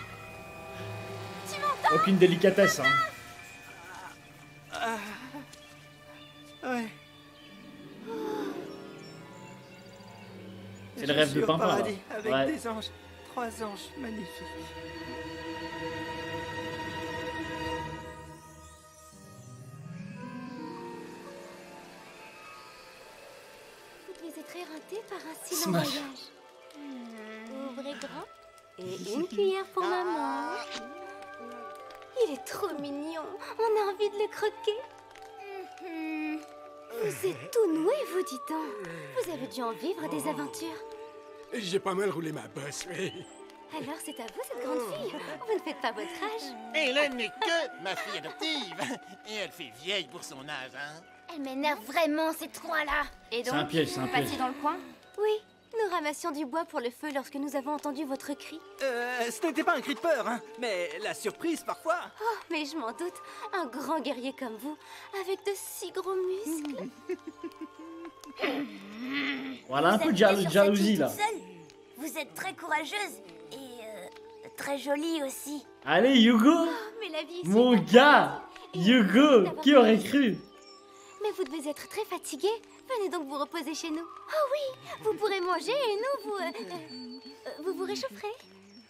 Tu m'entends? Aucune délicatesse, hein. Ouais. C'est le rêve de Pimpin, là. Paradis, avec Ouais. des anges. 3 anges magnifiques. Vous devez être éreinté par un si long Smash. voyage. Ouvrez grand. Et une cuillère pour maman. Il est trop mignon. On a envie de le croquer. Vous êtes tout noué, vous, dis donc. Vous avez dû en vivre des aventures. J'ai pas mal roulé ma bosse, oui. Alors c'est à vous, cette grande fille. Vous ne faites pas votre âge. Elle n'est que ma fille adoptive. Et elle fait vieille pour son âge, hein. Elle m'énerve vraiment, ces trois-là. Et C'est un piège, c'est un piège. Passiez dans le coin? Oui, nous ramassions du bois pour le feu lorsque nous avons entendu votre cri. Ce n'était pas un cri de peur, hein, mais la surprise parfois. Oh, mais je m'en doute. Un grand guerrier comme vous, avec de si gros muscles. Voilà un peu de jalousie, là. Vous êtes très courageuse et très jolie aussi. Allez, Hugo. Oh, mais la vie est Mon super gars. Et Hugo. d'avoir Qui aurait cru? Mais vous devez être très fatigué. Venez donc vous reposer chez nous. Oh oui, vous pourrez manger et nous, vous vous réchaufferez.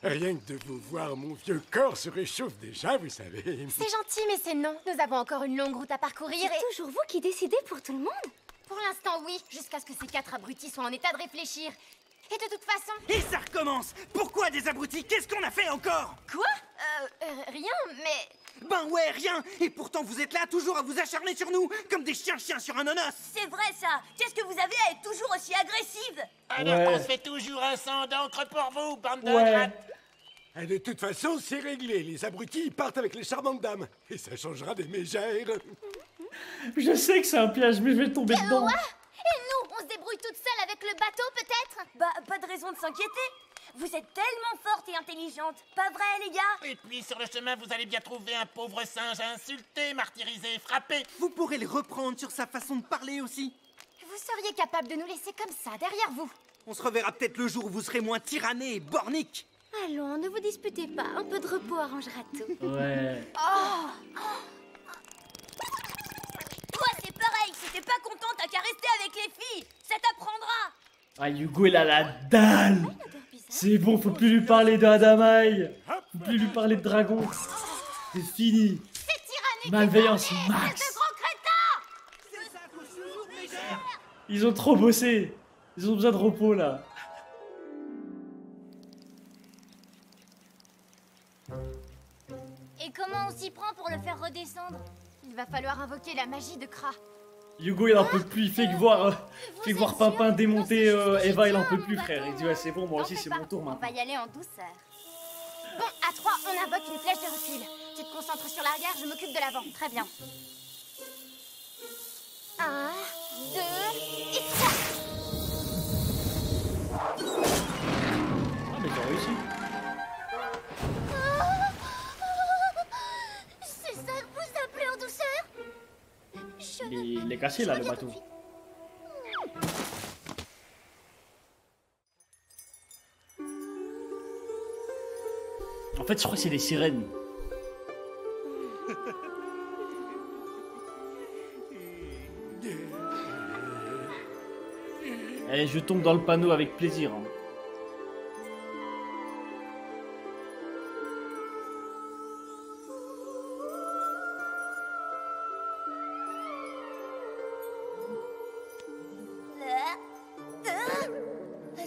Rien que de vous voir, mon vieux corps se réchauffe déjà, vous savez. C'est gentil, mais c'est non. Nous avons encore une longue route à parcourir et... C'est toujours vous qui décidez pour tout le monde. Pour l'instant, oui, jusqu'à ce que ces 4 abrutis soient en état de réfléchir. Et de toute façon... Et ça recommence. Pourquoi des abrutis? Qu'est-ce qu'on a fait encore? Quoi? Rien, mais... Ben ouais, rien. Et pourtant vous êtes là, toujours à vous acharner sur nous, comme des chiens sur un nonos. C'est vrai ça. Qu'est-ce que vous avez à être toujours aussi agressive? Alors on se fait toujours un sang d'encre pour vous, bande de Ouais. grattes. Et de toute façon, c'est réglé. Les abrutis ils partent avec les charmantes dames. Et ça changera des mégères. Je sais que c'est un piège, mais je vais tomber dedans. Et nous, on se débrouille toute seule avec le bateau, peut-être? Bah, pas de raison de s'inquiéter. Vous êtes tellement forte et intelligente. Pas vrai, les gars? Et puis sur le chemin, vous allez bien trouver un pauvre singe insulté, martyrisé, frappé. Vous pourrez le reprendre sur sa façon de parler aussi. Vous seriez capable de nous laisser comme ça, derrière vous. On se reverra peut-être le jour où vous serez moins tyranné et bornique. Allons, ne vous disputez pas. Un peu de repos arrangera tout. Ouais. Oh! Toi, c'est pareil. Si t'es pas contente, t'as qu'à rester avec les filles. Ça t'apprendra. Ah, Hugo, il a la dalle. C'est bon, faut plus lui parler d'Adamaï. Faut plus lui parler de dragon. C'est fini. Malveillance max. Ils ont trop bossé. Ils ont besoin de repos, là. Et comment on s'y prend pour le faire redescendre? Il va falloir invoquer la magie de Kra. Hugo, il en peut plus. Il fait que voir Pimpin démonter Eva, il en peut plus, frère. Il dit, ouais, c'est bon, moi aussi, c'est mon tour On maintenant. va y aller en douceur. Bon, à 3, on invoque une flèche de recul. Tu te concentres sur l'arrière, je m'occupe de l'avant. Très bien. 1, 2 et 3. Ah, mais t'as réussi. il est cassé là, le bateau. En fait, je crois que c'est des sirènes. Allez, je tombe dans le panneau avec plaisir. Hein.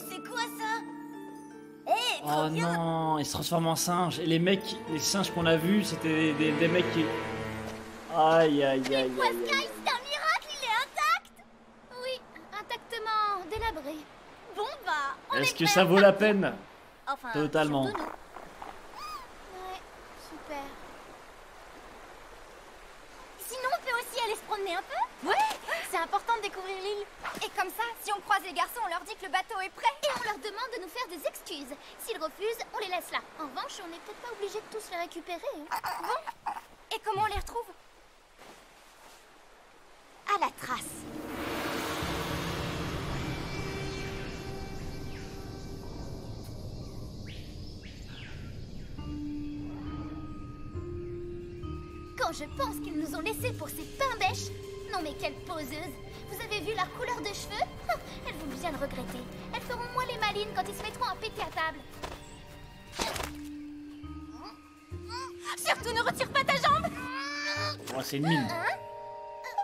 C'est quoi ça? Oh non, il se transforme en singe. Et les singes qu'on a vus, c'était des mecs qui... Aïe, aïe, aïe, aïe, Quoi, aïe. Sky, c'est un miracle, il est intact? Oui, intactement délabré. Bon bah, on Est-ce est que prêts. ça vaut la peine? Enfin, Totalement. surtout nous. Ouais, super. Sinon, on peut aussi aller se promener un peu? Ouais, c'est important de découvrir l'île. Et comme ça, si on croise les garçons, on leur dit que le bateau est prêt. Et on leur demande de nous faire des excuses. S'ils refusent, on les laisse là. En revanche, on n'est peut-être pas obligé de tous les récupérer. Hein. Bon, et comment on les retrouve? À la trace. Quand je pense qu'ils nous ont laissés pour ces pains-bêches. Non mais quelle poseuse. Vous avez vu leur couleur de cheveux? Elles vont bien le regretter. Elles feront moins les malines quand ils se mettront à péter à table. Surtout ne retire pas ta jambe. Oh, c'est une mine.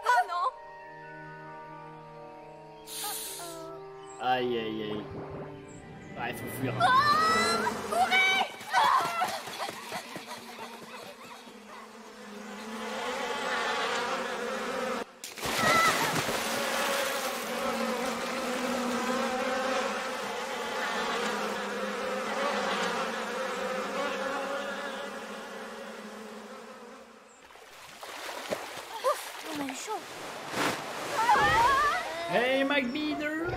Oh non. Aïe, aïe, aïe. Ah, il faut fuir. Courez! On a eu chaud. Hey, McBeater!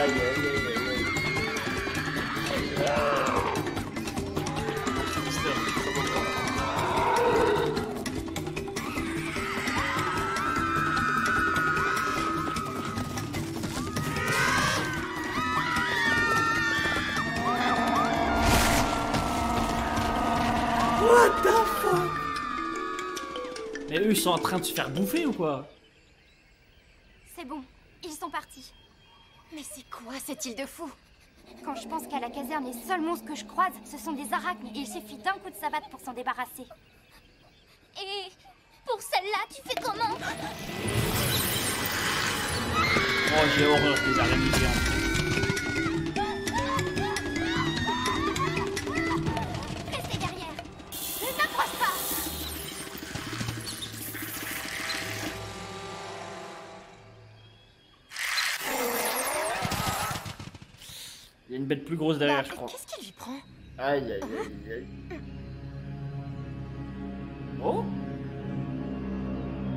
Aïe, aïe, aïe, aïe, What the fuck? Mais eux, ils sont en train de se faire bouffer ou quoi? C'est bon, ils sont partis. Mais c'est quoi cette île de fou? Quand je pense qu'à la caserne, les seuls monstres que je croise, ce sont des arachnes et il suffit d'un coup de savate pour s'en débarrasser. Et pour celle-là, tu fais comment? Oh, j'ai horreur des araignées géantes. Restez derrière. Ne t'approche pas. Il y a une bête plus grosse derrière, je crois. Qu'est-ce qu'il lui prend? Aïe, aïe, aïe, aïe. Oh?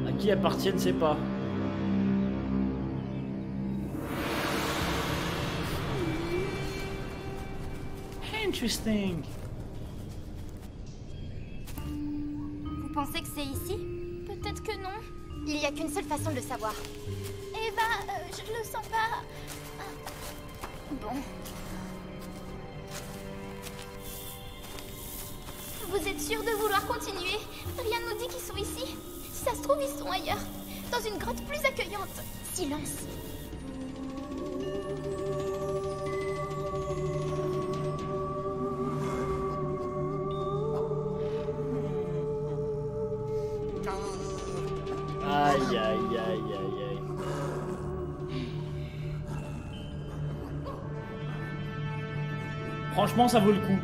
À qui appartiennent ces pas? Interesting. Vous pensez que c'est ici? Peut-être que non. Il n'y a qu'une seule façon de le savoir. Eva, je le sens pas. Bon. Vous êtes sûr de vouloir continuer? Rien ne nous dit qu'ils sont ici. Si ça se trouve, ils sont ailleurs. Dans une grotte plus accueillante. Silence. Aïe, aïe, aïe, aïe, aïe. Franchement, ça vaut le coup.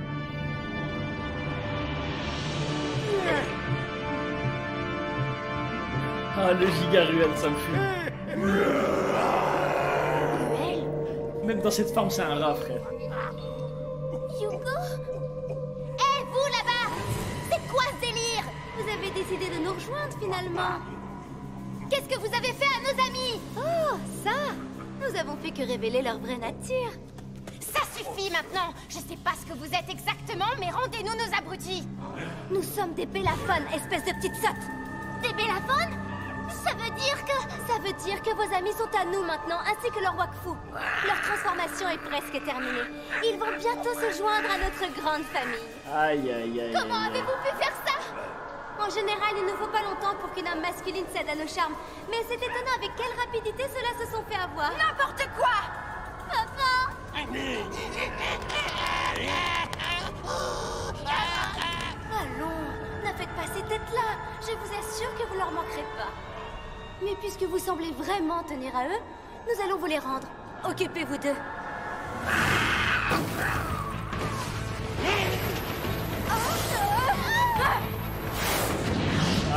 Ah, le giga ruelle, ça me fume. Même dans cette forme, c'est un rat, frère. Hugo? Hé, vous là-bas! C'est quoi ce délire? Vous avez décidé de nous rejoindre finalement. Qu'est-ce que vous avez fait à nos amis? Oh, ça! Nous avons fait que révéler leur vraie nature. Ça suffit maintenant. Je sais pas ce que vous êtes exactement, mais rendez-nous nos abrutis. Nous sommes des bellaphones, espèce de petites sottes. Des Bélaphone? Ça veut dire que vos amis sont à nous maintenant, ainsi que leur Wakfu. Leur transformation est presque terminée. Ils vont bientôt se joindre à notre grande famille. Aïe, aïe, aïe. Comment avez-vous pu faire ça? En général, il ne faut pas longtemps pour qu'une âme masculine cède à nos charmes. Mais c'est étonnant avec quelle rapidité ceux-là se sont fait avoir. N'importe quoi! Papa! Allons, ne faites pas ces têtes-là. Je vous assure que vous leur manquerez pas. Mais puisque vous semblez vraiment tenir à eux, nous allons vous les rendre. Occupez-vous d'eux.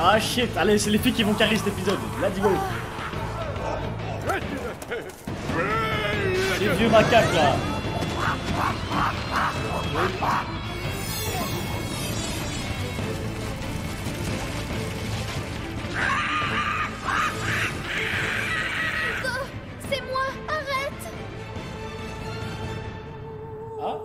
Ah shit, allez, c'est les filles qui vont carrer cet épisode. Let's go. Les vieux macaques là. C'est moi, arrête! Ah.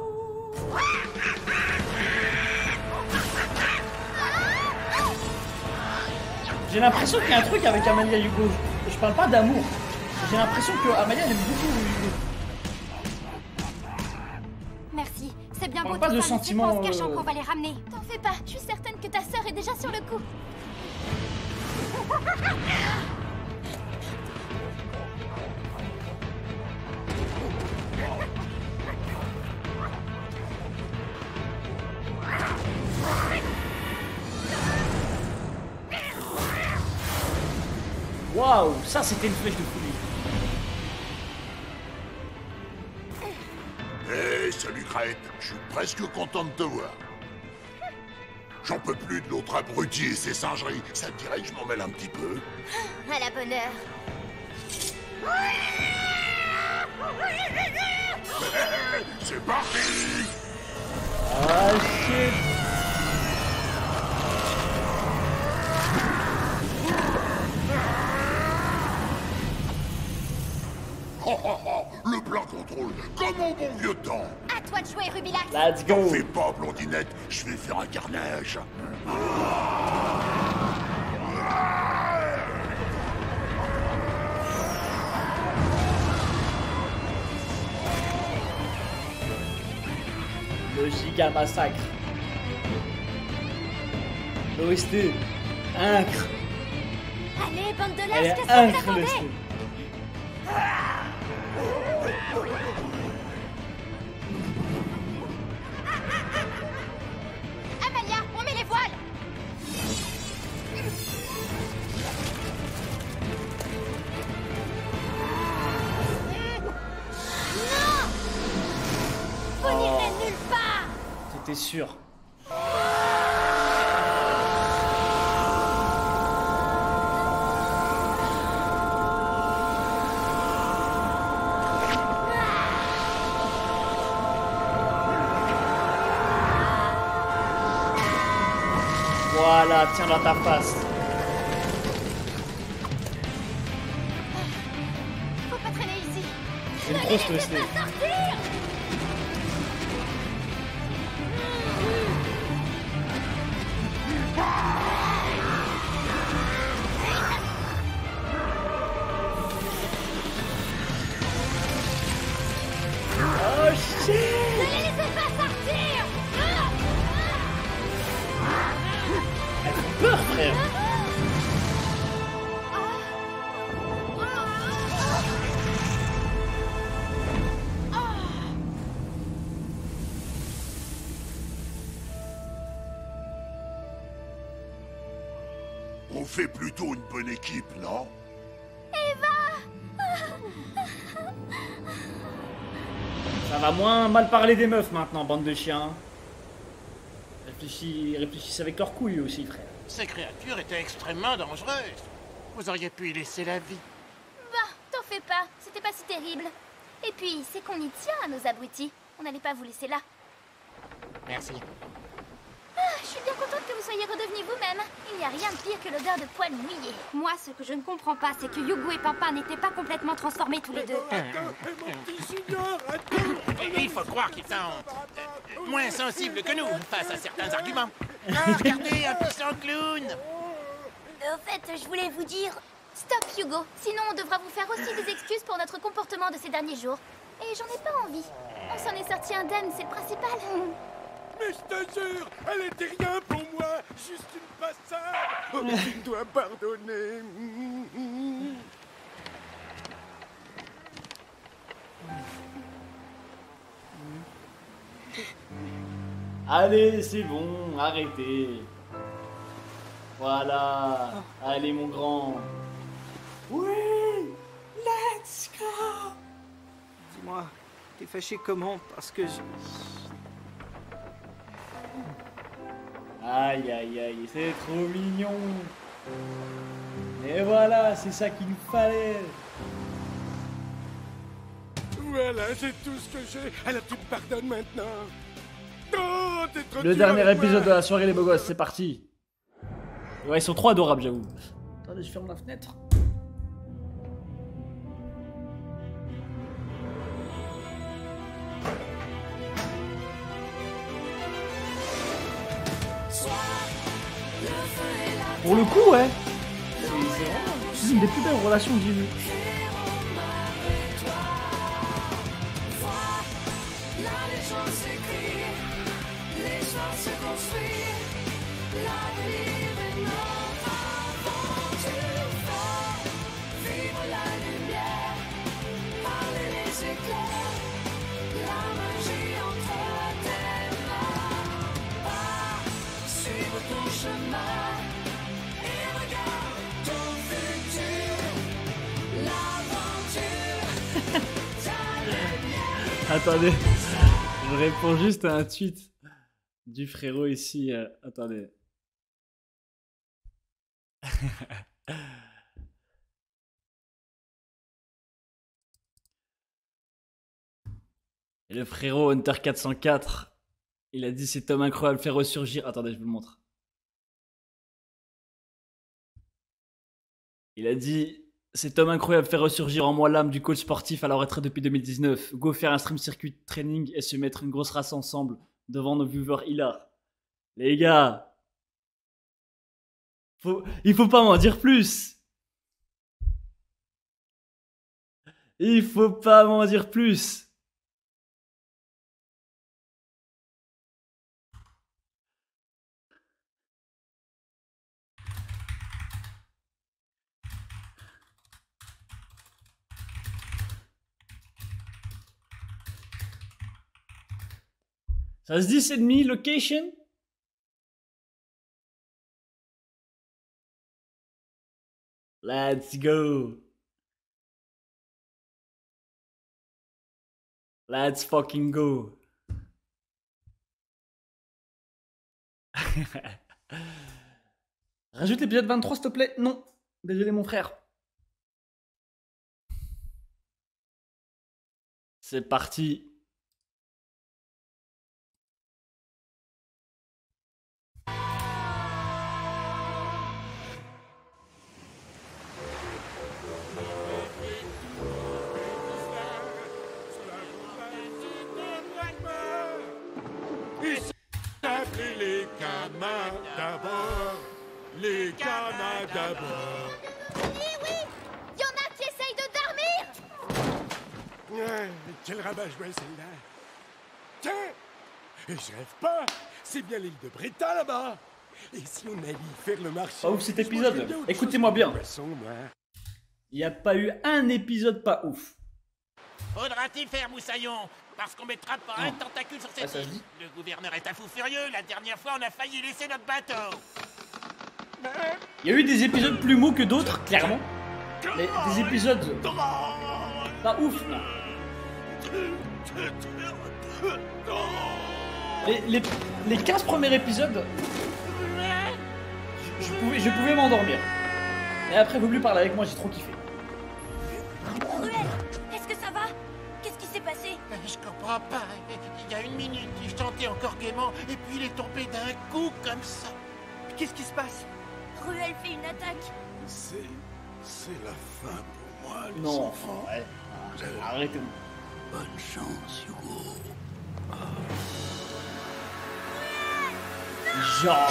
J'ai l'impression qu'il y a un truc avec Amalia Hugo. Je parle pas d'amour. J'ai l'impression que Amalia aime beaucoup Hugo. Merci, c'est bien On beau parle pas de tout ça, mais sentiments, c'est pas en se cachant qu'on va les ramener. T'en fais pas, je suis certaine que ta sœur est déjà sur le coup. Waouh, ça c'était une flèche de folie. Hé, salut Crête, je suis presque content de te voir. J'en peux plus de l'autre abruti et ses singeries. Ça te dirait que je m'en mêle un petit peu? À la bonne heure. C'est parti! Ah shit. Oh, oh, oh, le plein contrôle, comme au bon vieux temps. À toi de jouer, Rubilax. Let's go. T'en fais pas, blondinette, je vais faire un carnage. Le giga massacre. L'OST. Incre. Allez, bande de Elle lâches, est qu'est-ce que vous incre attendez? l'OST. Amalia, on met les voiles. Non! Vous n'irez nulle part. C'était sûr. Voilà, tiens dans ta face. Faut pas traîner ici. C'est une grosse OST. Sortir! Oh shit! Ne les laissez pas sortir! Elle fait peur, frère. On fait plutôt une bonne équipe, non? Ça va moins mal parler des meufs maintenant, bande de chiens. Réfléchissez avec leurs couilles aussi, frère. Ces créatures étaient extrêmement dangereuses. Vous auriez pu y laisser la vie. Bah, t'en fais pas, c'était pas si terrible. Et puis, c'est qu'on y tient à nos abrutis. On n'allait pas vous laisser là. Merci. Ah, je suis bien contente que vous soyez redevenus vous-même. Il n'y a rien de pire que l'odeur de poils mouillés. Moi, ce que je ne comprends pas, c'est que Yugo et Pimpin n'étaient pas complètement transformés tous les deux. Il faut croire qu'ils sont moins sensibles que nous face à certains arguments. Ah, regardez, un puissant clown. Au fait, je voulais vous dire... Stop, Hugo. Sinon, on devra vous faire aussi des excuses pour notre comportement de ces derniers jours. Et j'en ai pas envie. On s'en est sorti indemne, c'est le principal. Mais je te jure, elle était rien pour moi, juste une passade. Oh, mais tu me dois pardonner. Allez, c'est bon, arrêtez. Voilà. Allez, mon grand. Oui, let's go. Dis-moi, t'es fâché comment? Parce que je... Aïe, aïe, aïe, c'est trop mignon. Et voilà, c'est ça qu'il nous fallait. Voilà, c'est tout ce que j'ai. Alors tu me pardonnes maintenant. Oh, t'es trop Le dur dernier avec moi. épisode de la soirée, les beaux gosses, c'est parti. Ouais, ils sont trop adorables, j'avoue. Attendez, je ferme la fenêtre. Pour le coup, ouais. C'est une des plus belles relations que j'ai vues. Attendez, je réponds juste à un tweet du frérot ici. Attendez. Et le frérot Hunter 404, il a dit cet homme incroyable fait ressurgir. Attendez, je vous le montre. Il a dit cet homme incroyable fait ressurgir en moi l'âme du coach sportif à la retraite depuis 2019. Go faire un stream circuit training et se mettre une grosse race ensemble devant nos viewers hilar. Les gars, il faut pas m'en dire plus. Il faut pas m'en dire plus. Ça se dit c'est demi location? Let's go. Let's fucking go. Rajoute l'épisode 23 s'il te plaît. Non. Désolé mon frère. C'est parti. Les camas d'abord, les camas d'abord. Oui, oui, y en a qui essayent de dormir. Ouais, quel rabat-joie celle-là. Tiens, et je rêve pas, c'est bien l'île de Breta là-bas. Et si on allait faire le marché. Pas ouf cet épisode. Écoutez-moi bien. Il n'y a pas eu un épisode pas ouf. Faudra-t-il faire, Moussaillon? Parce qu'on mettra pas un tentacule sur cette ça se île. dit. Le gouverneur est un fou furieux. La dernière fois, on a failli laisser notre bateau. Il y a eu des épisodes plus mous que d'autres, clairement. Mais des épisodes pas ouf. Là. Les 15 premiers épisodes, je pouvais m'endormir. Et après, vaut mieux parler avec moi, j'ai trop kiffé. Ruel, est-ce que ça va? Qu'est-ce qui s'est passé? Je comprends pas. Il y a une minute, il chantait encore gaiement, et puis il est tombé d'un coup comme ça. Qu'est-ce qui se passe? Ruel fait une attaque. C'est la fin pour moi, les Non, enfants. ouais. Arrêtez-vous. Bonne chance, Hugo. Genre.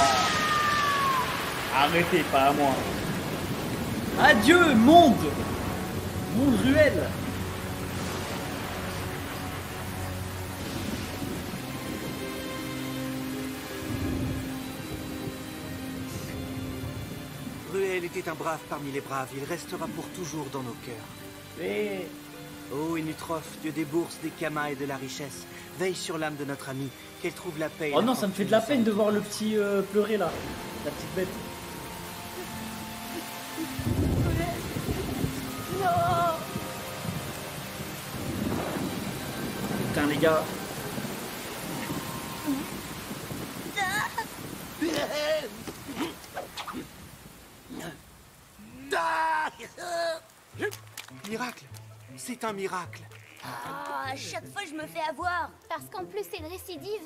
Arrêtez, pas à moi. Adieu, monde. Monde ruelle. Ruel était un brave parmi les braves. Il restera pour toujours dans nos cœurs. Et... Oh, Inutroph, dieu des bourses, des kamas et de la richesse, veille sur l'âme de notre amie, qu'elle trouve la paix. Oh non, ça me fait de la peine de voir le petit pleurer là, la petite bête. Non. Putain les gars. Miracle. C'est un miracle. Ah, à chaque fois je me fais avoir. Parce qu'en plus c'est une récidive.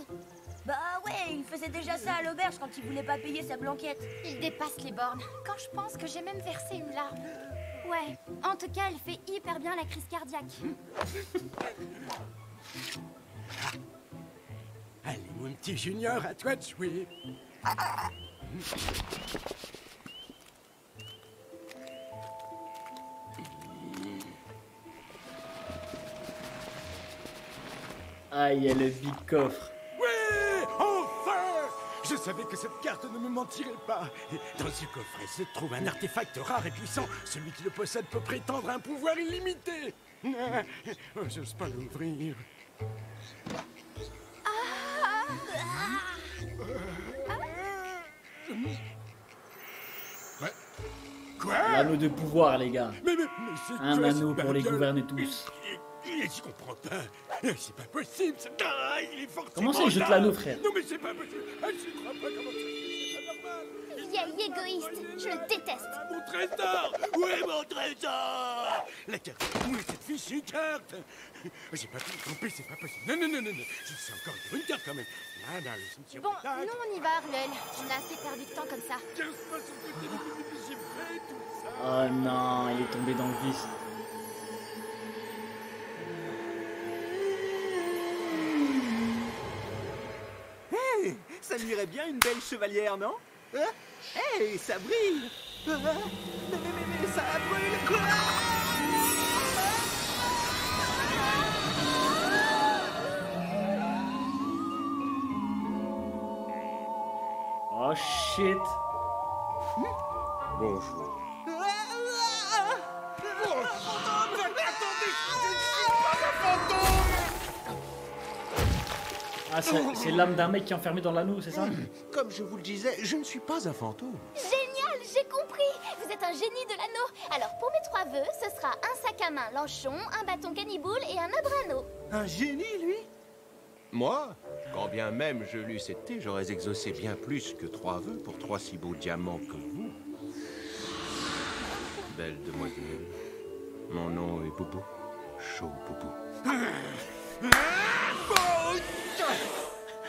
Bah ouais, il faisait déjà ça à l'auberge quand il voulait pas payer sa blanquette. Il dépasse les bornes. Quand je pense que j'ai même versé une larme. Ouais, en tout cas, elle fait hyper bien la crise cardiaque. Allez, mon petit Junior, à toi de jouer. Ah, il y a le big coffre. Ouais, enfin! Je savais que cette carte ne me mentirait pas. Dans ce coffret se trouve un artefact rare et puissant. Celui qui le possède peut prétendre à un pouvoir illimité. Oh, j'ose pas l'ouvrir. Quoi? L'anneau de pouvoir, les gars. Mais c'est Un quoi, anneau cette pour les bagueule? gouverner tous. Je comprends pas. C'est pas possible. Ah, il est forcément Comment ça, il jette là. l'anneau, frère? Non, mais c'est pas possible. Ah, je crois pas comment c'est pas normal. Vieille égoïste, je le déteste. Mon trésor! Où est mon trésor? La carte. Où est cette fichue carte? J'ai pas pu me tromper, c'est pas possible. Non. Je sais encore lire une carte quand même. Là, dans le cimetière. Bon, nous on y va, Arlel. On a assez perdu de temps comme ça. J'ai fait tout ça. Oh non, il est tombé dans le vice. Hey, ça lui irait bien une belle chevalière, non? Hein? Hey, ça brille! Mais ça brûle! Quoi? Oh shit. Bonjour. Ah, c'est l'âme d'un mec qui est enfermé dans l'anneau, c'est ça? Comme je vous le disais, je ne suis pas un fantôme. Génial, j'ai compris. Vous êtes un génie de l'anneau. Alors pour mes 3 vœux, ce sera un sac à main Lanchon, un bâton caniboule et un abrano. Un génie, lui? Moi, quand bien même je l'eusse été, j'aurais exaucé bien plus que 3 vœux pour 3 si beaux diamants que vous. Belle demoiselle, mon nom est Boubou. Chaud Boubou.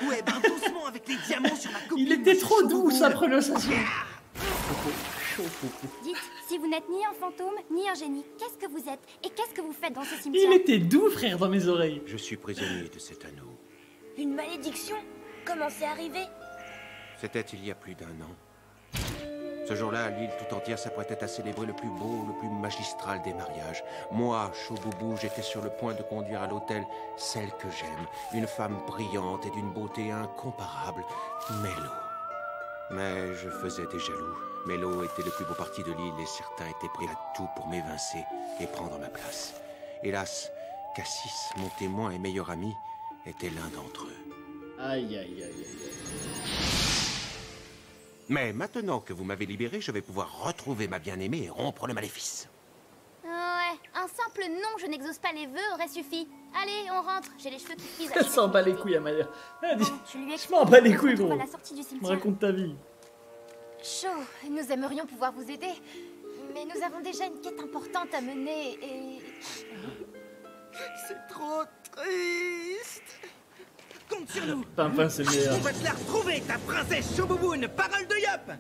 Ouais, ben doucement avec les diamants sur ma copine. Il était trop doux, sa prononciation. Dites, si vous n'êtes ni un fantôme, ni un génie, qu'est-ce que vous êtes? Et qu'est-ce que vous faites dans ce cimetière? Il était doux, frère, dans mes oreilles. Je suis prisonnier de cet anneau. Une malédiction? Comment c'est arrivé? C'était il y a plus d'1 an. Ce jour-là, l'île tout entière s'apprêtait à célébrer le plus beau, le plus magistral des mariages. Moi, Chouboubou, j'étais sur le point de conduire à l'hôtel celle que j'aime, une femme brillante et d'une beauté incomparable, Mélo. Mais je faisais des jaloux. Mélo était le plus beau parti de l'île et certains étaient prêts à tout pour m'évincer et prendre ma place. Hélas, Cassis, mon témoin et meilleur ami, était l'un d'entre eux. Aïe, aïe, aïe, aïe. Mais maintenant que vous m'avez libéré, je vais pouvoir retrouver ma bien-aimée et rompre le maléfice. Ouais, un simple non, je n'exauce pas les vœux aurait suffi. Allez, on rentre, j'ai les cheveux qui frisent. Elle s'en bat les couilles, Amalia. Elle dit, Je lui je m'en bats les couilles, explique gros. à la sortie du Me cimetière. raconte ta vie. Chaud, nous aimerions pouvoir vous aider. Mais nous avons déjà une quête importante à mener et... C'est trop triste. Compte sur nous. Pimpin, c'est le meilleur. On va te la retrouver, ta princesse Chouboubou, parole de Yop.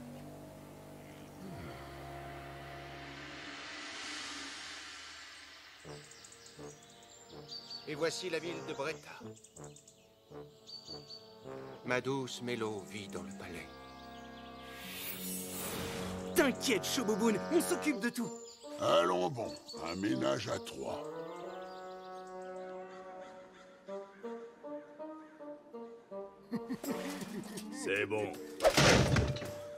Et voici la ville de Bretta. Ma douce Mélo vit dans le palais. T'inquiète, Shoboboon, on s'occupe de tout. Allons bon, un ménage à 3. C'est bon.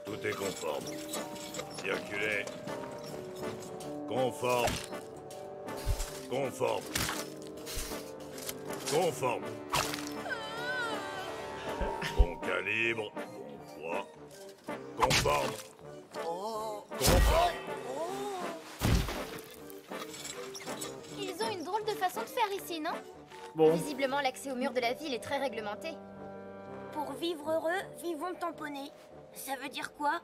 Tout est conforme. Circulez. Conforme. Conforme. Conforme. Bon calibre. Bon poids. Conforme. Conforme. Ils ont une drôle de façon de faire ici, non? Bon. Visiblement, l'accès au mur de la ville est très réglementé. Pour vivre heureux, vivons tamponnés. Ça veut dire quoi?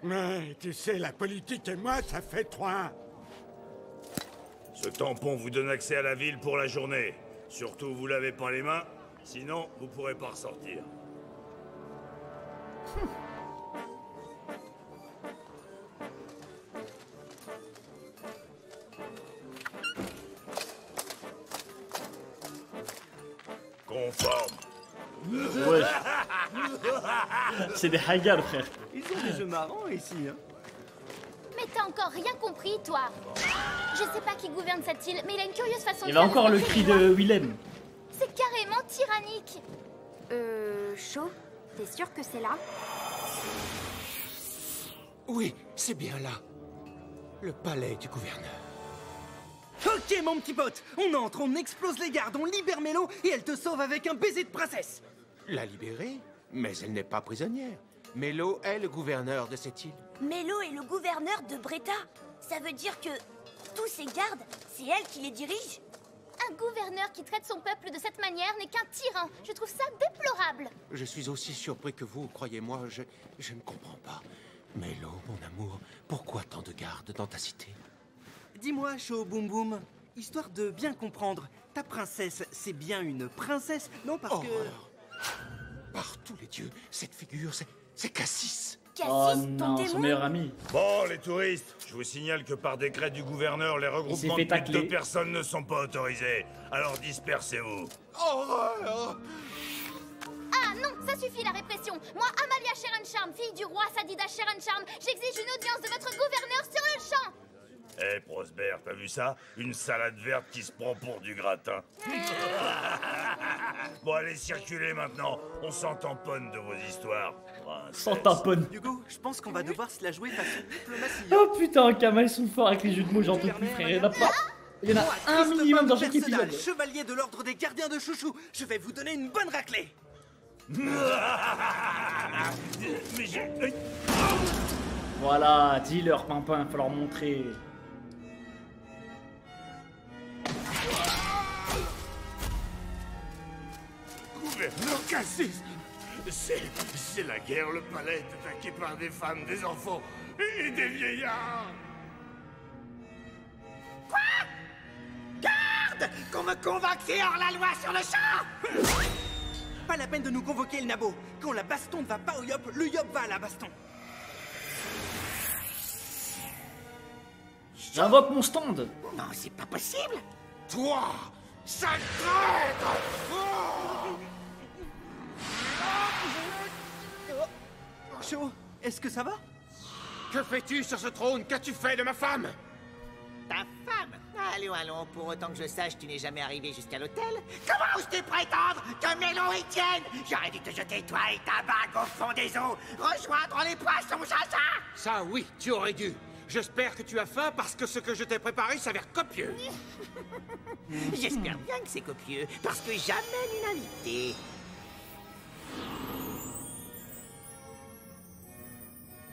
Mais tu sais, la politique et moi, ça fait 3. Ce tampon vous donne accès à la ville pour la journée. Surtout, vous lavez pas les mains, sinon vous pourrez pas ressortir. Conforme. Ouais. C'est des haggard, frère. Ils ont des jeux marrants ici, hein. Mais t'as encore rien compris, toi. Je sais pas qui gouverne cette île, mais il a une curieuse façon Il y de avait faire encore des le cri lois. de Willem. C'est carrément tyrannique. Chaud, t'es sûr que c'est là? Oui, c'est bien là. Le palais du gouverneur. Ok, mon petit pote, on entre, on explose les gardes, on libère Mélo et elle te sauve avec un baiser de princesse. La libérer? Mais elle n'est pas prisonnière. Mélo est le gouverneur de cette île. Mélo est le gouverneur de Bretta. Ça veut dire que tous ces gardes, c'est elle qui les dirige? Un gouverneur qui traite son peuple de cette manière n'est qu'un tyran. Je trouve ça déplorable. Je suis aussi surpris que vous, croyez-moi, je ne comprends pas. Mélo, mon amour, pourquoi tant de gardes dans ta cité? Dis-moi, Chaud Boum Boum, histoire de bien comprendre, ta princesse, c'est bien une princesse, non parce que... Par tous les dieux, cette figure, c'est Cassis. Oh non, son meilleur ami. Bon, les touristes, je vous signale que par décret du gouverneur, les regroupements fait de plus de tacler. 2 personnes ne sont pas autorisés. Alors dispersez-vous. Horreur! Ah non, ça suffit la répression. Moi, Amalia Sherencharm, fille du roi Sadida Sherencharm, j'exige une audience de votre gouverneur sur le champ. Eh, Prosper, t'as vu ça? Une salade verte qui se prend pour du gratin. Bon, allez, circulez maintenant. On s'en tamponne de vos histoires. Sans tamponne. Hugo, je pense qu'on va devoir se la jouer façon diplomatie. Oh putain, Kama, ils sont forts avec les jeux de mots, j'en peux plus, frère. Il y en a pas. Il y en a un minimum dans chaque épisode. Chevalier de l'ordre des gardiens de chouchou, je vais vous donner une bonne raclée. Mais j'ai... Voilà, dis-leur, Pimpin, faut leur montrer. Gouverneur Cassis, c'est la guerre. Le palais est attaqué par des femmes, des enfants et des vieillards. Quoi? Garde! Qu'on me convoque hors la loi sur le champ! Pas la peine de nous convoquer le nabo. Quand la baston ne va pas au yop, le yop va à la baston. J'invoque mon stand. Non, c'est pas possible! Toi, sale traître! Chaud, est-ce que ça va? Que fais-tu sur ce trône? Qu'as-tu fait de ma femme? Ta femme? Allons, pour autant que je sache, tu n'es jamais arrivé jusqu'à l'hôtel. Comment oses-tu prétendre que Mélo y tienne? J'aurais dû te jeter, toi et ta bague, au fond des eaux, rejoindre les poissons chasseurs! Ça, oui, tu aurais dû. J'espère que tu as faim parce que ce que je t'ai préparé s'avère copieux. J'espère bien que c'est copieux, parce que jamais l'unanimité.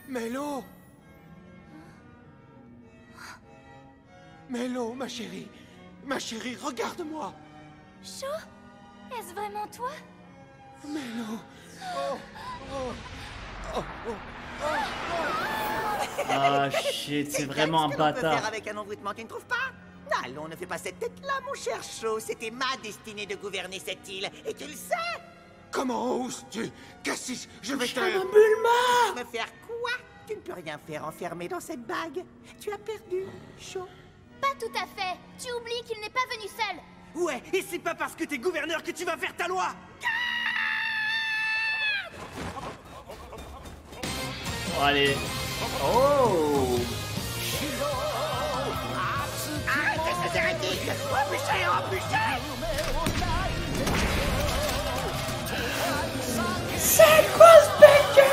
Mélo! Mélo, ma chérie, regarde-moi! Chaud? Est-ce vraiment toi? Mélo! Ah shit, c'est vraiment un Qu'est-ce que l'on peut faire bâtard. avec un embrouillement, tu ne trouves pas? Allons, ne fais pas cette tête-là, mon cher Chaud. C'était ma destinée de gouverner cette île, et tu le sais! Comment oses-tu? Cassis, je vais te... Me faire quoi? Tu ne peux rien faire enfermé dans cette bague. Tu as perdu, Chaud. Pas tout à fait. Tu oublies qu'il n'est pas venu seul. Ouais, et c'est pas parce que t'es gouverneur que tu vas faire ta loi. Bon, allez, Oh. Arrêtez ces hérétiques! Repoussez, repoussez! C'est quoi ce banger?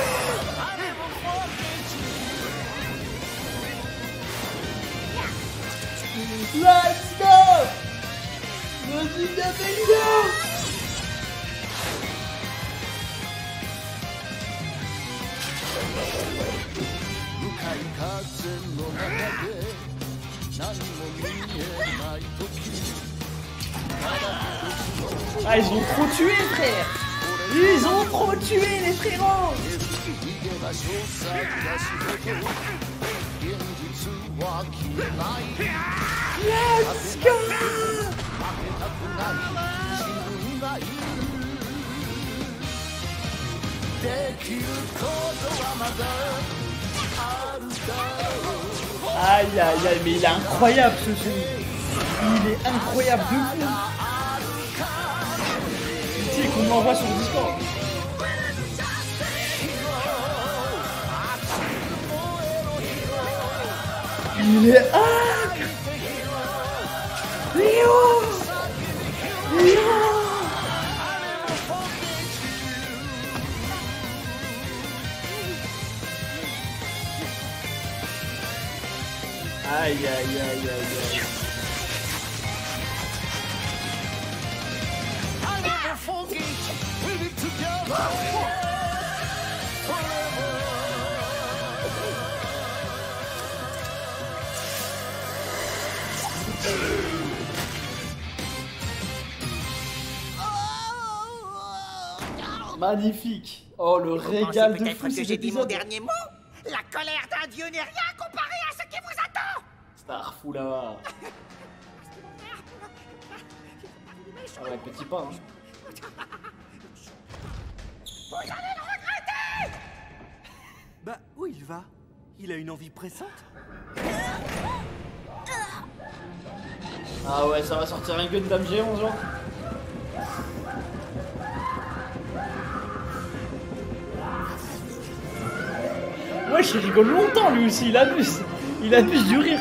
Let's go! Vas-y, Gabriel! Ah, ils ont trop tué, frère! Ils ont trop tué, les frérots! Let's go! Aïe aïe aïe, mais il est incroyable ce jeu. Il est incroyable de fou. Tu sais qu'on l'envoie sur Discord. Il est hack. Léo. Léo. Aïe aïe aïe aïe aïe. Magnifique. Oh, le régal de fou cet j'ai dit mon épisode. dernier mot? La colère d'un dieu n'est rien comparé à ce qui vous attend! Starfou là. Ah ouais, petit pain. Hein. Vous allez le regretter! Bah, où il va? Il a une envie pressante? Ah ouais, ça va sortir un Gundam G11 genre. Ouais, il rigole longtemps lui aussi, il abuse. Il abuse du rire.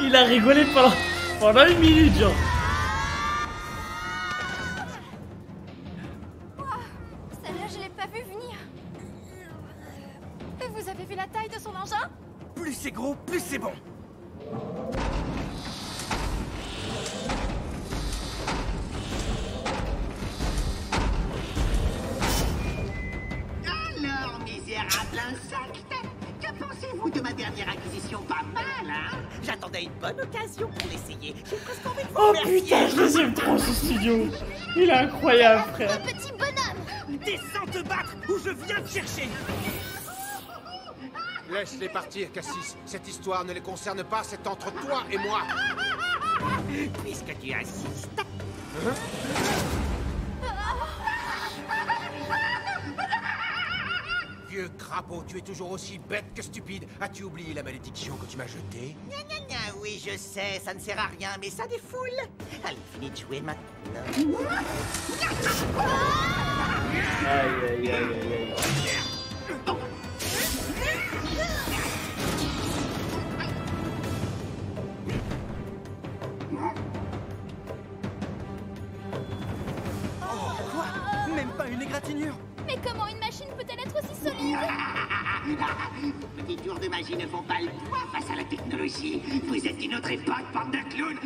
Il a rigolé pendant une minute genre. Celle-là, je l'ai pas vu venir. Et vous avez vu la taille de son engin? Plus c'est gros, plus c'est bon. Alors, misérable insecte, que pensez-vous de ma dernière acquisition? Pas mal, hein? J'attendais une bonne occasion pour l'essayer. J'ai presque envie de vous Oh remercier. putain, je les aime trop ce studio. Il est incroyable frère. Petit bonhomme! Descends te battre ou je viens te chercher. Laisse-les partir, Cassis. Cette histoire ne les concerne pas, c'est entre toi et moi. Puisque tu insistes. Vieux crapaud, tu es toujours aussi bête que stupide. As-tu oublié la malédiction que tu m'as jetée? Gna gna gna, oui, je sais, ça ne sert à rien, mais ça défoule. Allez, finis de jouer maintenant. Aïe aïe aïe aïe aïe. Quoi? Même pas une égratignure? Mais comment une machine peut-elle être aussi solide? Vos petits tours de magie ne font pas le poids face à la technologie. Vous êtes d'une autre époque, bande de clowns.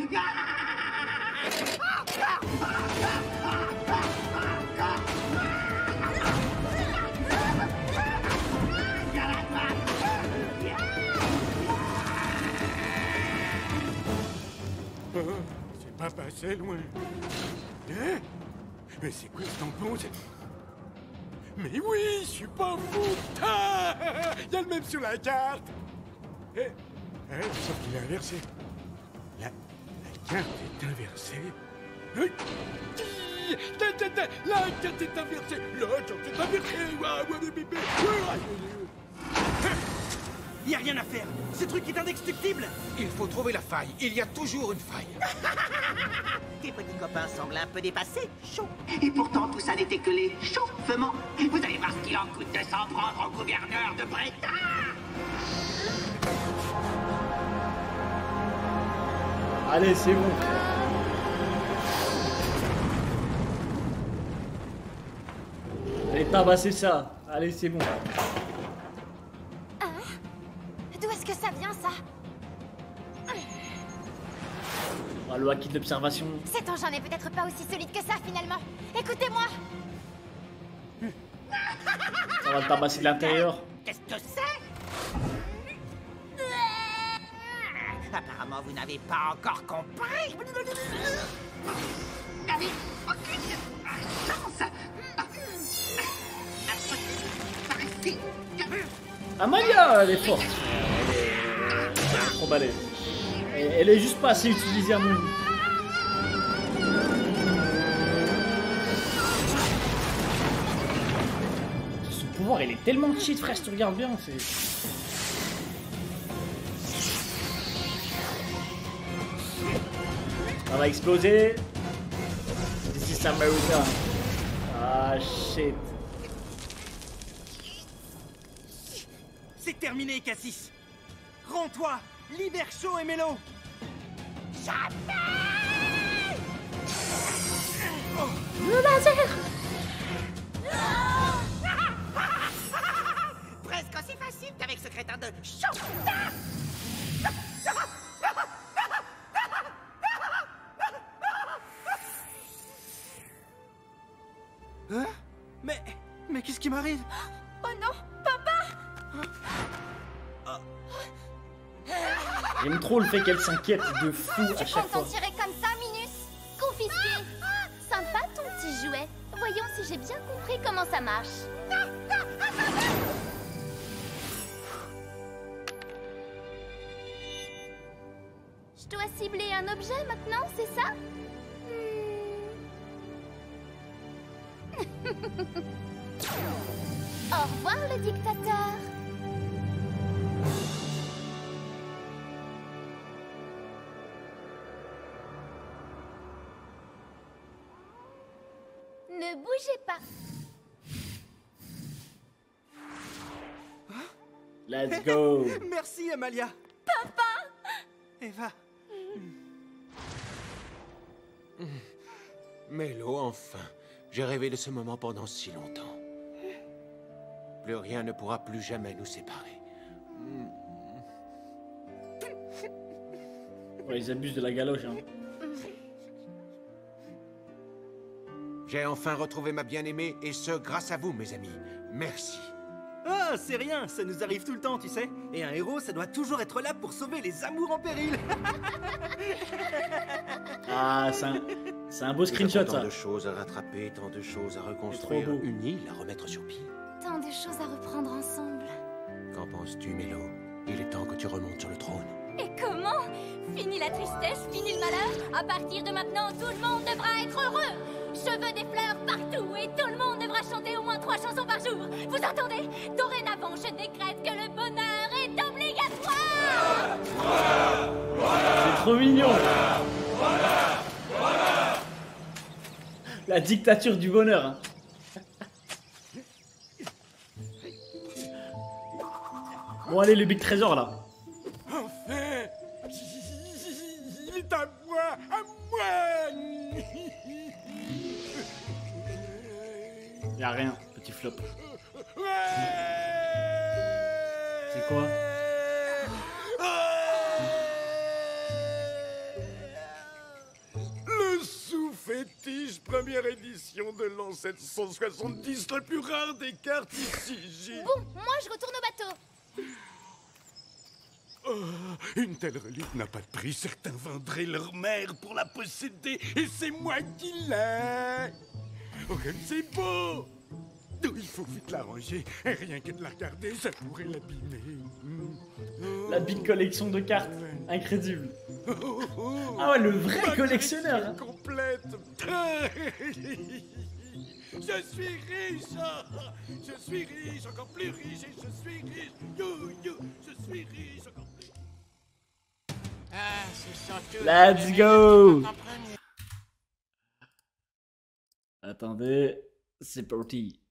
C'est pas passé loin. Hein? Mais c'est quoi ce tampon? Mais oui, je suis pas fou. Ah, y a le même sur la carte. Sauf qu'il est inversé. La carte est inversée. La carte est inversée. La carte est inversée. Y a rien à faire. Ce truc est indestructible. Il faut trouver la faille. Il y a toujours une faille. Tes petits copains semblent un peu dépassés. Chaud. Et pourtant, tout ça n'était que les chauffements. Vous allez voir ce qu'il en coûte de s'en prendre au gouverneur de Breta. Allez, c'est bon. Allez, tabassez ça. Allez, c'est bon. D'où est-ce que ça vient, ça? Oh, le hack d'observation. Cet engin n'est peut-être pas aussi solide que ça, finalement. Écoutez-moi. Ça va le tabasser de l'intérieur. Qu'est-ce que c'est? Apparemment, vous n'avez pas encore compris. Allez, aucune chance. Amalia, elle est forte. Elle est trop balèze. Elle est juste pas assez utilisée à mon goût. Son pouvoir, il est tellement cheat, frère, si tu regardes bien. Ça va exploser. This is America. Ah, shit. C'est terminé, Cassis. Rends-toi. Libère Shaw et Mélo. Le laser. Presque aussi facile qu'avec ce crétin de Shaw. Hein? Mais qu'est-ce qui m'arrive? Oh non, papa! J'aime trop le fait qu'elle s'inquiète de fou à chaque Tu fois. t'en tirer comme ça, Minus? Confisqué. Sympa ton petit jouet. Voyons si j'ai bien compris comment ça marche. Je dois cibler un objet maintenant, c'est ça? Au revoir le dictateur. Ne bougez pas. Let's go. Merci, Amalia. Papa. Eva. Mélo, enfin. J'ai rêvé de ce moment pendant si longtemps. Plus rien ne pourra plus jamais nous séparer. Ouais, ils abusent de la galoche, hein. J'ai enfin retrouvé ma bien-aimée, et ce, grâce à vous, mes amis. Merci. Ah, c'est rien, ça nous arrive tout le temps, tu sais. Et un héros, ça doit toujours être là pour sauver les amours en péril. Ah, c'est un beau screenshot, Tant ça. de choses à rattraper, tant de choses à reconstruire. trop beau. Une île à remettre sur pied. Tant de choses à reprendre ensemble. Qu'en penses-tu, Mélo? Il est temps que tu remontes sur le trône. Et comment? Fini la tristesse, fini le malheur. À partir de maintenant, tout le monde devra être heureux. Je veux des fleurs partout et tout le monde devra chanter au moins 3 chansons par jour. Vous entendez? Dorénavant, je décrète que le bonheur est obligatoire. C'est trop mignon. La dictature du bonheur, hein. Bon, allez, le Big Trésor, là. Enfin, il est à moi, à moi. Y'a rien, petit flop. C'est quoi? Le sous-fétiche, première édition de l'an 770, le plus rare des cartes ici. Bon, moi je retourne au bateau. Oh, une telle relique n'a pas de prix. Certains vendraient leur mère pour la posséder, et c'est moi qui l'ai. Oh, comme c'est beau. Il faut vite la ranger. Et rien que de la regarder, ça pourrait l'abîmer. La big collection de cartes. Incroyable. Ah ouais, le vrai collectionneur, hein. Complète. Je suis riche. Je suis riche, encore plus riche, et je suis riche. Je suis riche, encore plus. Ah, c'est surtout... Let's go. Attendez, c'est parti.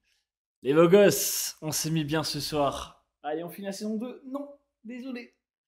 Les beaux gosses, on s'est mis bien ce soir. Allez, on finit la saison 2. Non, désolé.